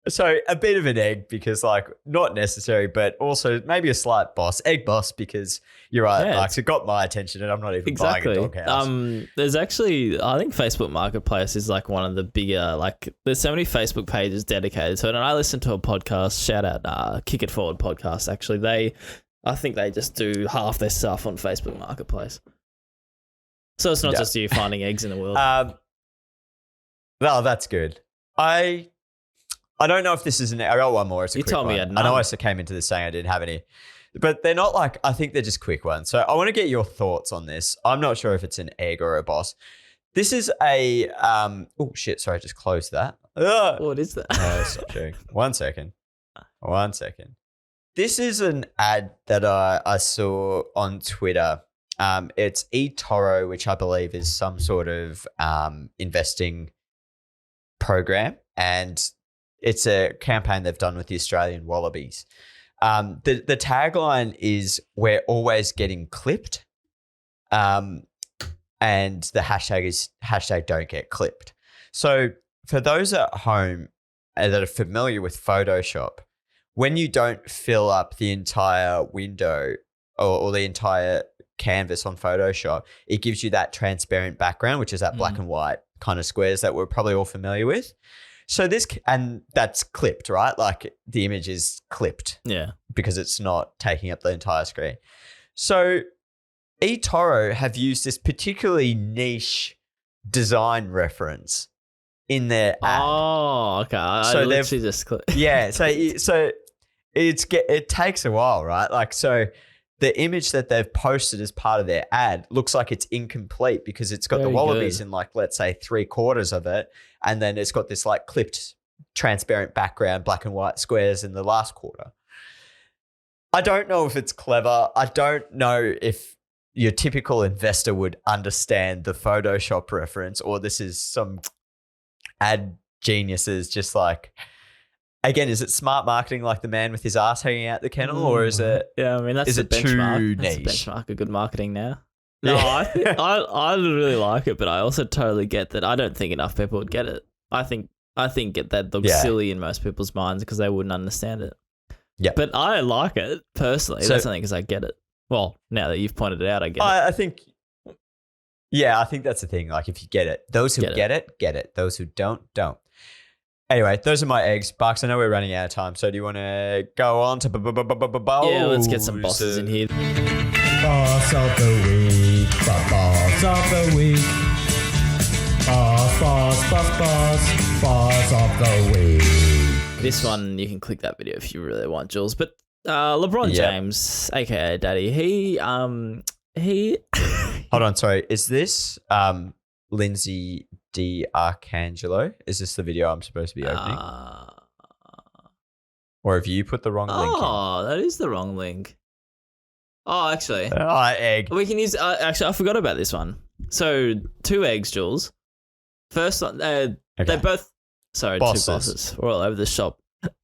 So a bit of an egg because, like, not necessary, but also maybe a slight egg boss because you're right. Yeah, like, it got my attention and I'm not even buying a dog house. There's actually, I think Facebook Marketplace is like one of the bigger, like, there's so many Facebook pages dedicated to it. And I listen to a podcast, shout out Kick It Forward podcast. Actually, I think they just do half their stuff on Facebook Marketplace. So it's not just you finding eggs in the world. Well, that's good. I don't know if this is I got one more. It's a you quick told one. me you had none. I know I came into this saying I didn't have any, but they're not like, I think they're just quick ones. So I want to get your thoughts on this. I'm not sure if it's an egg or a boss. This is a, oh shit, sorry, I just closed that. What is that? Stop sharing. One second. This is an ad that I saw on Twitter. It's eToro, which I believe is some sort of investing program, and it's a campaign they've done with the Australian Wallabies. The tagline is "We're always getting clipped," and the hashtag is #don't get clipped. So for those at home that are familiar with Photoshop, when you don't fill up the entire window or the entire canvas on Photoshop, it gives you that transparent background, which is that black and white kind of squares that we're probably all familiar with. So and that's clipped, right? Like the image is clipped. Yeah. Because it's not taking up the entire screen. So eToro have used this particularly niche design reference in their ad. Oh, okay. So I literally just yeah. So it takes a while, right? Like, so the image that they've posted as part of their ad looks like it's incomplete because it's got the wallabies in, like, let's say 3/4 of it. And then it's got this like clipped transparent background, black and white squares in the last quarter. I don't know if it's clever. I don't know if your typical investor would understand the Photoshop reference, or this is some ad geniuses just like, again, is it smart marketing like the man with his ass hanging out the kennel, or is it? Yeah, I mean, that's the benchmark. Too that's niche? the benchmark of good marketing now. No, I really like it, but I also totally get that I don't think enough people would get it. I think that looks silly in most people's minds because they wouldn't understand it. Yeah, but I like it personally. So, that's something because I get it. Well, now that you've pointed it out, I get it. I think. Yeah, I think that's the thing. Like, if you get it, those who get it. Those who don't. Anyway, those are my eggs. Bucks, I know we're running out of time, so do you want to go on to Yeah, let's get some bosses in here. Boss of the week. Boss of the week. Boss of the week. This one, you can click that video if you really want, Jules. But LeBron James, aka Daddy, he Hold on, sorry. Is this Lindsay D'Arcangelo? Is this the video I'm supposed to be opening? Or have you put the wrong link in? Oh, that is the wrong link. Oh, actually. Egg. We can use... actually, I forgot about this one. So, 2 eggs, Jules. First one, they're both... Sorry, bosses. 2 bosses. We're all over the shop.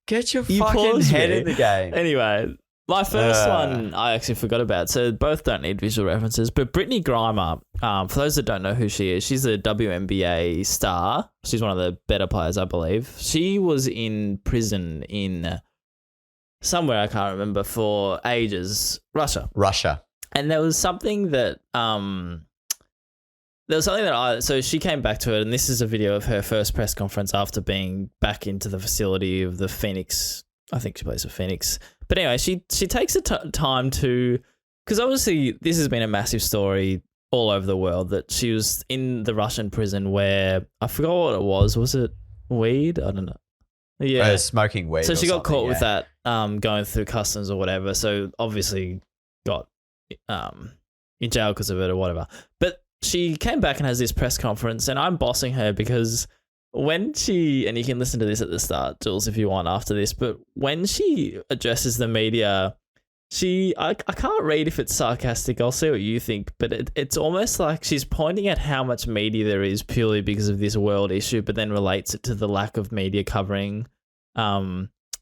Get your fucking head in the game. Anyway, my first one I actually forgot about. So, both don't need visual references. But Brittany Griner, for those that don't know who she is, she's a WNBA star. She's one of the better players, I believe. She was in prison in... somewhere I can't remember for ages. Russia. And there was something that so she came back to it, and this is a video of her first press conference after being back into the facility of the Phoenix. I think she plays for Phoenix. But anyway, she takes the time to, because obviously this has been a massive story all over the world that she was in the Russian prison where I forgot what it was. Was it weed? I don't know. Yeah, smoking weed. So she got caught with yeah. that, going through customs or whatever. So obviously got in jail because of it or whatever. But she came back and has this press conference, and I'm bossing her because when she, and you can listen to this at the start, Jules, if you want after this, but when she addresses the media, I can't read if it's sarcastic. I'll see what you think, but it's almost like she's pointing at how much media there is purely because of this world issue, but then relates it to the lack of media covering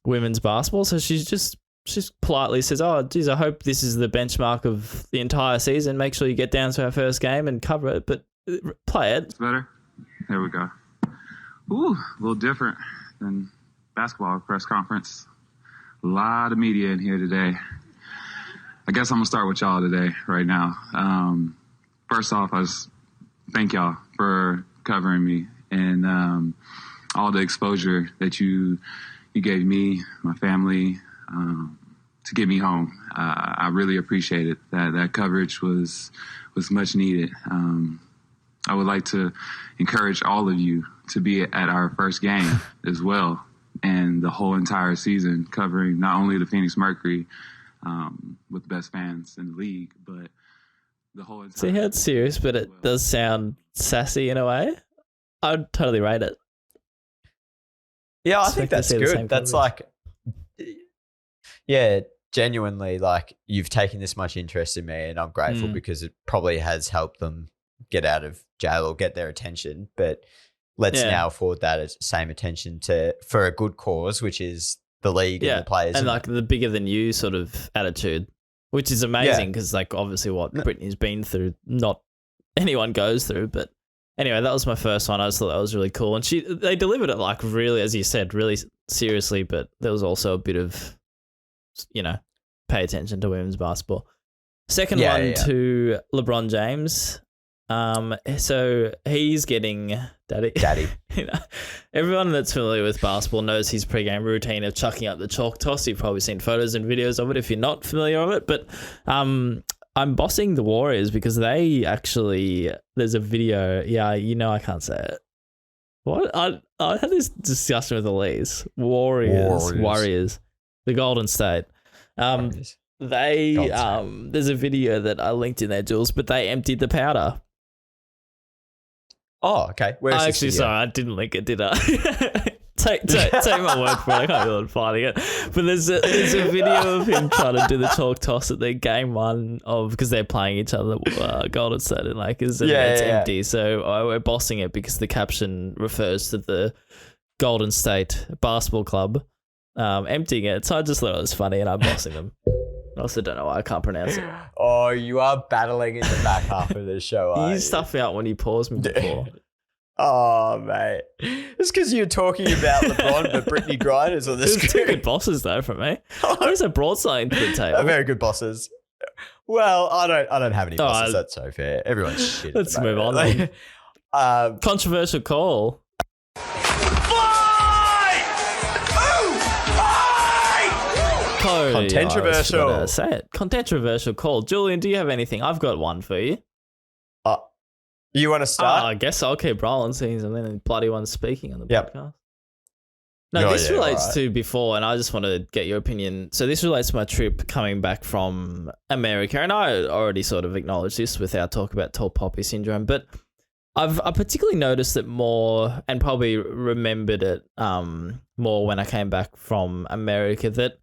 women's basketball. So she's politely says, "Oh, geez, I hope this is the benchmark of the entire season. Make sure you get down to our first game and cover it, but play it." It's better. There we go. Ooh, a little different than basketball press conference. A lot of media in here today. I guess I'm going to start with y'all today, right now. First off, I just thank y'all for covering me and all the exposure that you gave me, my family, to get me home. I really appreciate it. That coverage was much needed. I would like to encourage all of you to be at our first game as well, and the whole entire season, covering not only the Phoenix Mercury, with the best fans in the league, but the whole entire... See how it's serious, but it does sound sassy in a way. I'd totally rate it. Yeah, I think that's good. That's like, yeah, genuinely, like, you've taken this much interest in me, and I'm grateful because it probably has helped them get out of jail or get their attention. But let's now afford that same attention for a good cause, which is the league and the players. And like the bigger than you sort of attitude, which is amazing because like obviously what Brittany's been through, not anyone goes through. But anyway, that was my first one. I just thought that was really cool. And they delivered it like really, as you said, really seriously, but there was also a bit of, pay attention to women's basketball. Second one to LeBron James. So he's getting daddy. Everyone that's familiar with basketball knows his pregame routine of chucking up the chalk toss. You've probably seen photos and videos of it if you're not familiar with it. But I'm bossing the Warriors because they actually, there's a video. Yeah, I can't say it. What? I had this discussion with Elise. Warriors, the Golden State. There's a video that I linked in there, Jules, but they emptied the powder. Oh, okay. Where's this video? Sorry, I didn't link it, did I? take my word for it. I can't be finding it. But there's a video of him trying to do the chalk toss at their game one because they're playing each other, Golden State, and it's empty. So we're bossing it because the caption refers to the Golden State Basketball Club emptying it. So I just thought it was funny, and I'm bossing them. I also don't know why I can't pronounce it. Oh, you are battling in the back half of the show, You stuff me out when you paused me before. Oh, mate. It's because you're talking about LeBron, but Brittany Griner's on the screen. Two good bosses, though, from me. There's a broad side to the table. Very good bosses. Well, I don't have any bosses. That's so fair. Everyone's shit. Let's move on then. Controversial call. Controversial. Say it. Controversial call. Julian, do you have anything? I've got one for you. You want to start? I guess I'll keep rolling, seeing I'm the bloody one speaking on the podcast. No, this relates to before, and I just want to get your opinion. So this relates to my trip coming back from America, and I already sort of acknowledged this with our talk about tall poppy syndrome, but I particularly noticed it more and probably remembered it more when I came back from America, that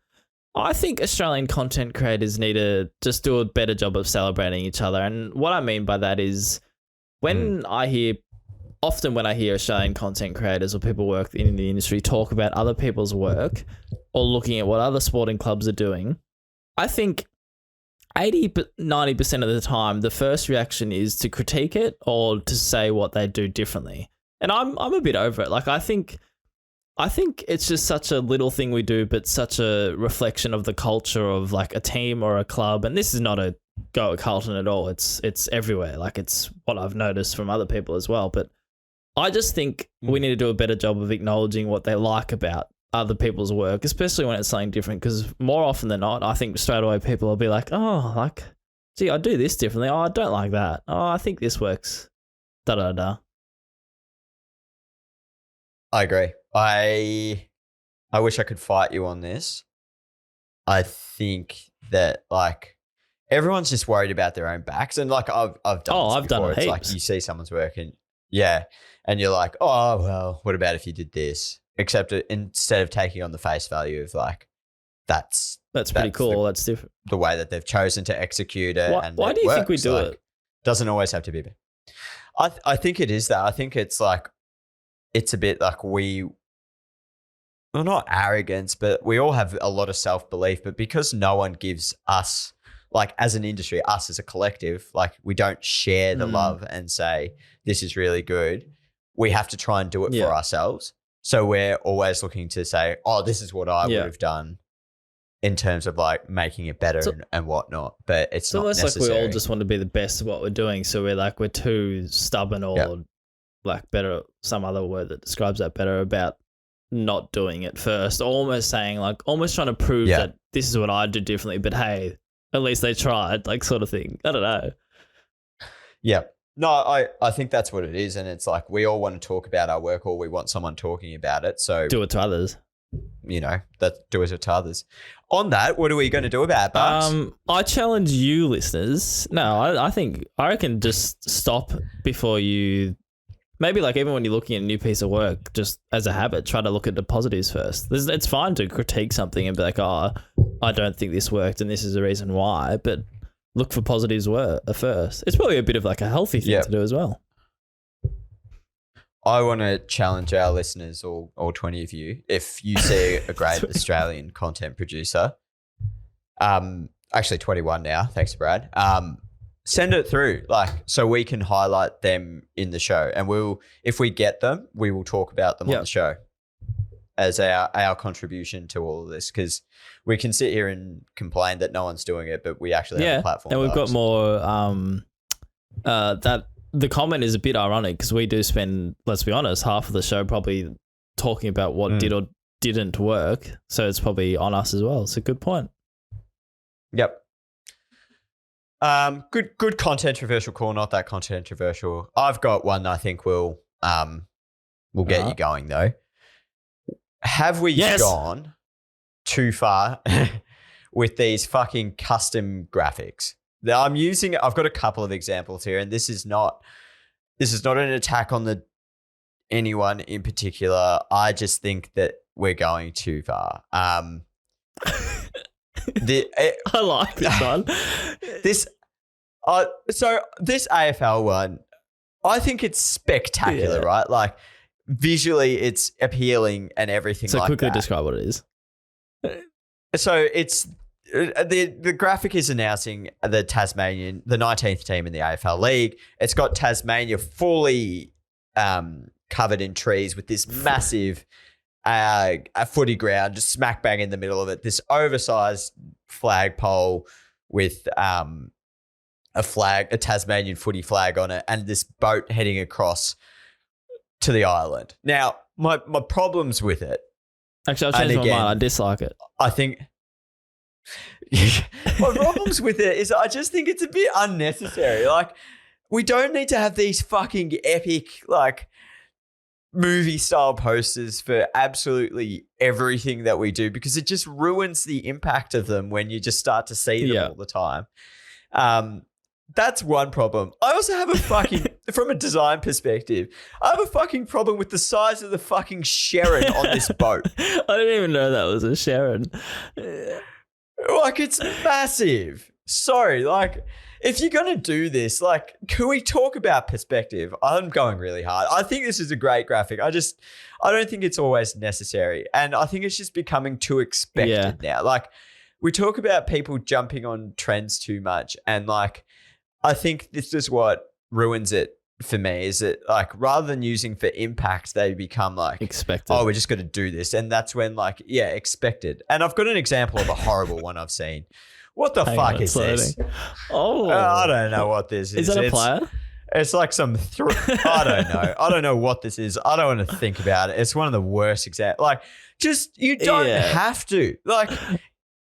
I think Australian content creators need to just do a better job of celebrating each other. And what I mean by that is when I hear Australian content creators or people work in the industry talk about other people's work or looking at what other sporting clubs are doing, I think 80-90% of the time, the first reaction is to critique it or to say what they do differently. And I'm a bit over it. Like, I think it's just such a little thing we do, but such a reflection of the culture of like a team or a club. And this is not a go at Carlton at all. It's everywhere. Like, it's what I've noticed from other people as well. But I just think we need to do a better job of acknowledging what they like about other people's work, especially when it's something different. Because more often than not, I think straight away people will be like, oh, like gee, I do this differently. Oh, I don't like that. Oh, I think this works. Da da da. I agree. I wish I could fight you on this. I think that like everyone's just worried about their own backs, and like I've done. Oh, this I've done before. it It's like heaps. you see someone's work, and and you're like, oh well, what about if you did this? Except instead of taking on the face value of like that's Pretty cool. That's different. the way that they've chosen to execute it. Why do you think we works. do Like, it? Doesn't always have to be. I think it is that. I think it's like it's a bit like well, not arrogance, but we all have a lot of self-belief. But because no one gives us, like as an industry, us as a collective, like we don't share the love and say, this is really good. We have to try and do it for ourselves. So we're always looking to say, oh, this is what I would have done in terms of like making it better and whatnot. But it's not almost necessary. like we all just want to be the best at what we're doing. So we're too stubborn or like better, some other word that describes that better about not doing it first, almost saying like almost trying to prove that this is what I'd do differently, but hey, at least they tried, like sort of thing. I don't know. Yeah. No, I think that's what it is. And it's like we all want to talk about our work or we want someone talking about it. So Do it to others. do it to others. On that, what are we going to do about it, Bucks? I challenge you listeners. No, I reckon just stop before you. Maybe like even when you're looking at a new piece of work, just as a habit, try to look at the positives first. It's fine to critique something and be like, oh, I don't think this worked and this is the reason why, but look for positives first. It's probably a bit of like a healthy thing to do as well. I want to challenge our listeners, all 20 of you, if you see a great Australian content producer, actually 21 now, thanks Brad, send it through, like, so we can highlight them in the show, and if we get them, we will talk about them on the show as our contribution to all of this, because we can sit here and complain that no one's doing it, but we actually have a platform. And we've got more. That the comment is a bit ironic because we do spend, let's be honest, half of the show probably talking about what did or didn't work, so it's probably on us as well. It's a good point. Yep. Good controversial call, not that controversial. I've got one I think will get you going though. Have we gone too far with these fucking custom graphics? Now I've got a couple of examples here, and this is not an attack on anyone in particular. I just think that we're going too far. I like this one. So this AFL one, I think it's spectacular, right? Like visually, it's appealing and everything. So quickly describe what it is. So it's the graphic is announcing the 19th team in the AFL League. It's got Tasmania fully covered in trees with this massive a footy ground just smack bang in the middle of it. This oversized flagpole with a Tasmanian footy flag on it, and this boat heading across to the island. Now, my problems with it. Actually, I'll change my mind. I dislike it. I think my problems with it is I just think it's a bit unnecessary. Like, we don't need to have these fucking epic, like, movie style posters for absolutely everything that we do, because it just ruins the impact of them when you just start to see them all the time. That's one problem. I also have a fucking, from a design perspective, I have a fucking problem with the size of the fucking Sharon on this boat. I didn't even know that was a Sharon. Like, it's massive. Sorry, like, if you're going to do this, like, can we talk about perspective? I'm going really hard. I think this is a great graphic. I don't think it's always necessary. And I think it's just becoming too expected now. Like, we talk about people jumping on trends too much. And, like, I think this is what ruins it for me, is that, like, rather than using for impact, they become like expected. Oh, we're just going to do this. And that's when, like, expected. And I've got an example of a horrible one I've seen. What the fuck is this? Oh, I don't know what this is. Is that a player? It's like some. I don't know. I don't know what this is. I don't want to think about it. It's one of the worst examples. Like, just you don't have to. Like,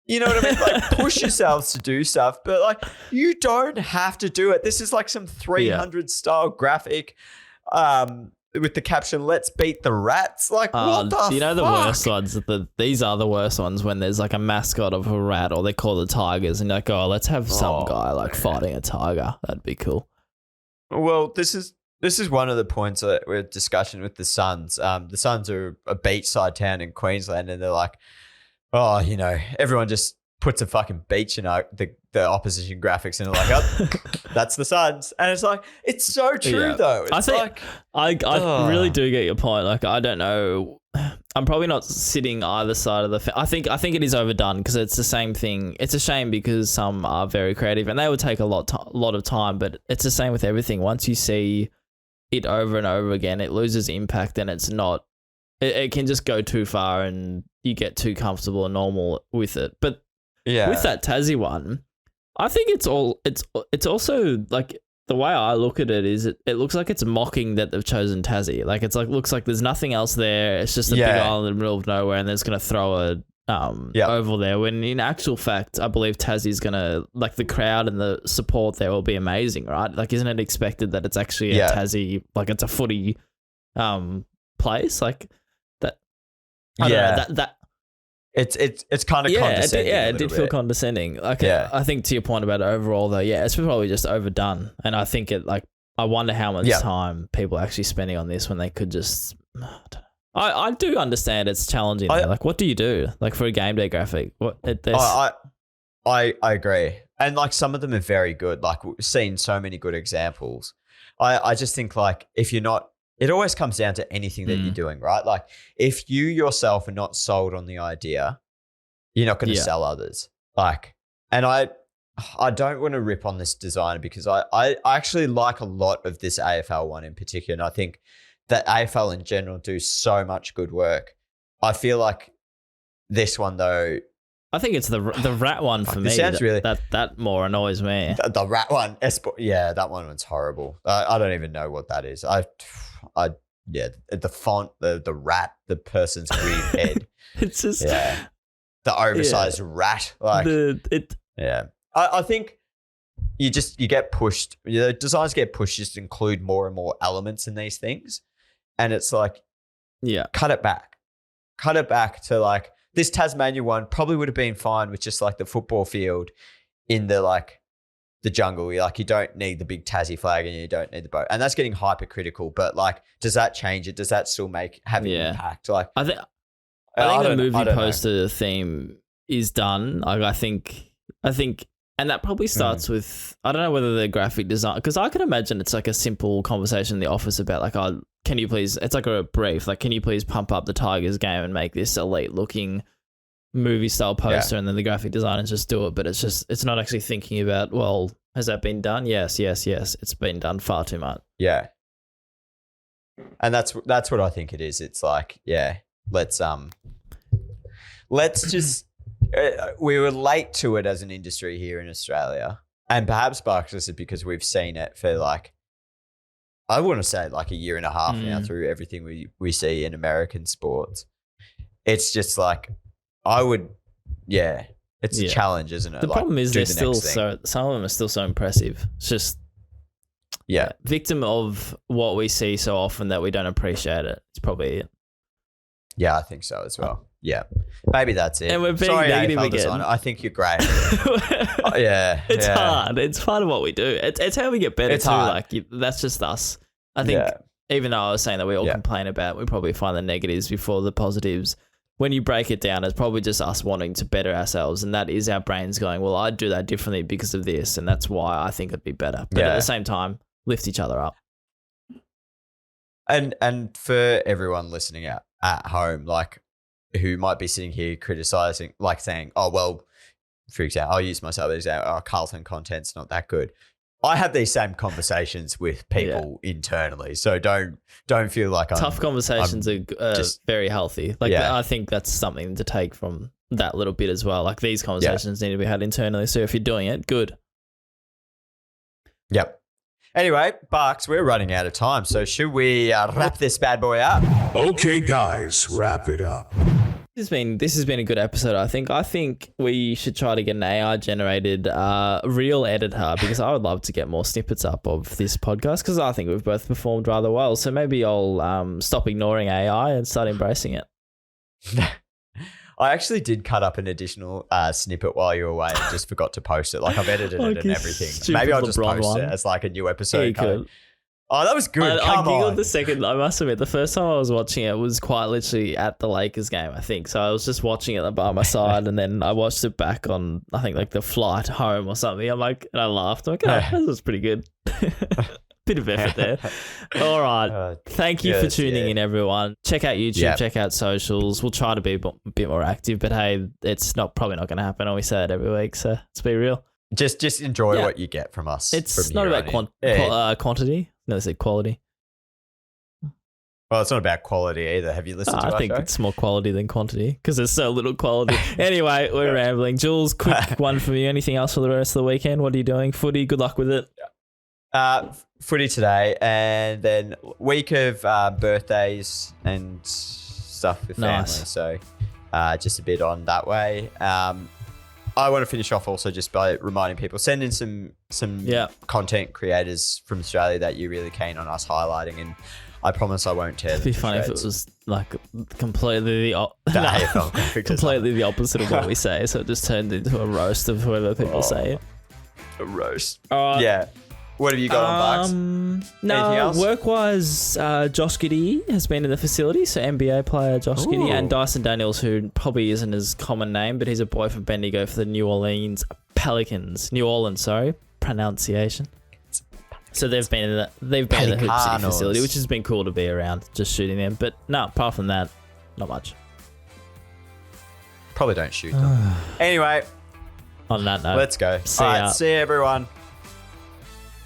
You know what I mean? Like push yourselves to do stuff, but like you don't have to do it. This is like some 300 style graphic with the caption, "Let's beat the rats." Like what the you know the fuck? worst ones? These are the worst ones when there's like a mascot of a rat or they call the tigers and you're like, oh, let's have some guy like fighting a tiger. That'd be cool. Well, this is one of the points that we're discussing with the Suns. The Suns are a beachside town in Queensland, and they're like, oh, you know, everyone just puts a fucking beach in the opposition graphics, and they're like, oh, that's the Suns. And it's like, it's so true though. It's I think I really do get your point. Like, I don't know. I'm probably not sitting either side of the I think it is overdone because it's the same thing. It's a shame because some are very creative and they would take a lot of time, but it's the same with everything. Once you see it over and over again, it loses impact and it's not, it can just go too far and you get too comfortable and normal with it. But with that Tassie one, I think it's also like the way I look at it is it looks like it's mocking that they've chosen Tassie. Like it's like looks like there's nothing else there. It's just a big island in the middle of nowhere, and they're just gonna throw a oval there. When in actual fact, I believe Tassie's gonna like the crowd and the support there will be amazing, right? Like, isn't it expected that it's actually a Tassie, like it's a footy place like that? I don't know, that. It's kind of condescending. It did feel condescending. Like, I think to your point about it overall, though, it's probably just overdone. And I think I wonder how much time people are actually spending on this when they could just. I do understand it's challenging. Like, what do you do? Like for a game day graphic, I agree, and like some of them are very good. Like we've seen so many good examples. I just think like if you're not. It always comes down to anything that you're doing, right? Like if you yourself are not sold on the idea, you're not going to sell others. Like, and I don't want to rip on this designer because I actually like a lot of this AFL one in particular. And I think that AFL in general do so much good work. I feel like this one though. I think it's the rat one for me. That more annoys me. The rat one, that one's horrible. I don't even know what that is. The font, the rat, the person's weird head. It's just the oversized rat. Like I think you get pushed. The designs get pushed just to include more and more elements in these things, and it's like cut it back to like. This Tasmania one probably would have been fine with just like the football field in the jungle. You don't need the big Tassie flag and you don't need the boat. And that's getting hypercritical. But like, does that change it? Does that still have an impact? Like, I think the movie poster theme is done. Like, I think, and that probably starts with, I don't know whether the graphic design, because I can imagine it's like a simple conversation in the office about like, can you please, it's like a brief, like, can you please pump up the Tigers game and make this elite looking movie style poster? And then the graphic designers just do it. But it's not actually thinking about, well, has that been done? Yes. It's been done far too much. Yeah. And that's what I think it is. It's like, let's just, we were late to it as an industry here in Australia. And perhaps Sparks is because we've seen it for like, I want to say like a year and a half now through everything we see in American sports. It's just like, it's a challenge, isn't it? The problem is they're still some of them are still so impressive. It's just, victim of what we see so often that we don't appreciate it. It's probably it. Yeah, I think so as well. Yeah. Maybe that's it. And we're being negative again. Designer. I think you're great. It's hard. It's part of what we do. It's how we get better too. Hard. Like that's just us. I think even though I was saying that we all complain about, we probably find the negatives before the positives. When you break it down, it's probably just us wanting to better ourselves. And that is our brains going, well, I'd do that differently because of this. And that's why I think it'd be better. But at the same time, lift each other up. And for everyone listening at home, like who might be sitting here criticizing, like saying, oh, well, for example, I'll use myself as Carlton content's not that good. I have these same conversations with people internally, so don't feel like tough conversations are just very healthy. Like I think that's something to take from that little bit as well. Like these conversations need to be had internally. So if you're doing it, good. Yep. Anyway, Barks, we're running out of time, so should we wrap this bad boy up? Okay, guys, wrap it up. This has been a good episode, I think. I think we should try to get an AI generated real editor because I would love to get more snippets up of this podcast because I think we've both performed rather well. So maybe I'll stop ignoring AI and start embracing it. I actually did cut up an additional snippet while you were away and just forgot to post it. Like I've edited it and everything. Maybe I'll just post it as like a new episode. Yeah, you could. Oh, that was good. I giggled the second. I must admit, the first time I was watching it was quite literally at the Lakers game, I think. So I was just watching it by my side, and then I watched it back on, I think, like the flight home or something. I'm like, and I laughed. I'm like, oh, this was pretty good. Bit of effort there. All right. Thank you for tuning in, everyone. Check out YouTube. Check out socials. We'll try to be a bit more active, but hey, it's probably not going to happen. I always say that every week, so let's be real. Just enjoy what you get from us. It's not about quantity. No, they said quality. Well, it's not about quality either. Have you listened to our show? I think it's more quality than quantity because there's so little quality. Anyway, we're rambling. Jules, quick one from you. Anything else for the rest of the weekend? What are you doing? Footy, good luck with it. Footy today, and then week of birthdays and stuff with family. Nice. So just a bit on that way. I want to finish off also just by reminding people, send in some content creators from Australia that you're really keen on us highlighting, and I promise I won't tear them. It'd be funny if it was like completely completely the opposite of what we say, so it just turned into a roast of whoever people say it. A roast. Yeah. What have you got on, Bucks? No, work-wise, Josh Giddey has been in the facility, so NBA player Josh Giddey, and Dyson Daniels, who probably isn't his common name, but he's a boy from Bendigo for the New Orleans Pelicans. New Orleans, sorry, pronunciation. So they've been in the Hoop City facility, which has been cool to be around, just shooting them. But no, apart from that, not much. Probably don't shoot them. Anyway, on that note, let's go. See ya. See you, everyone.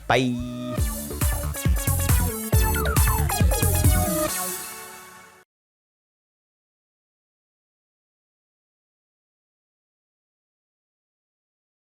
Bye.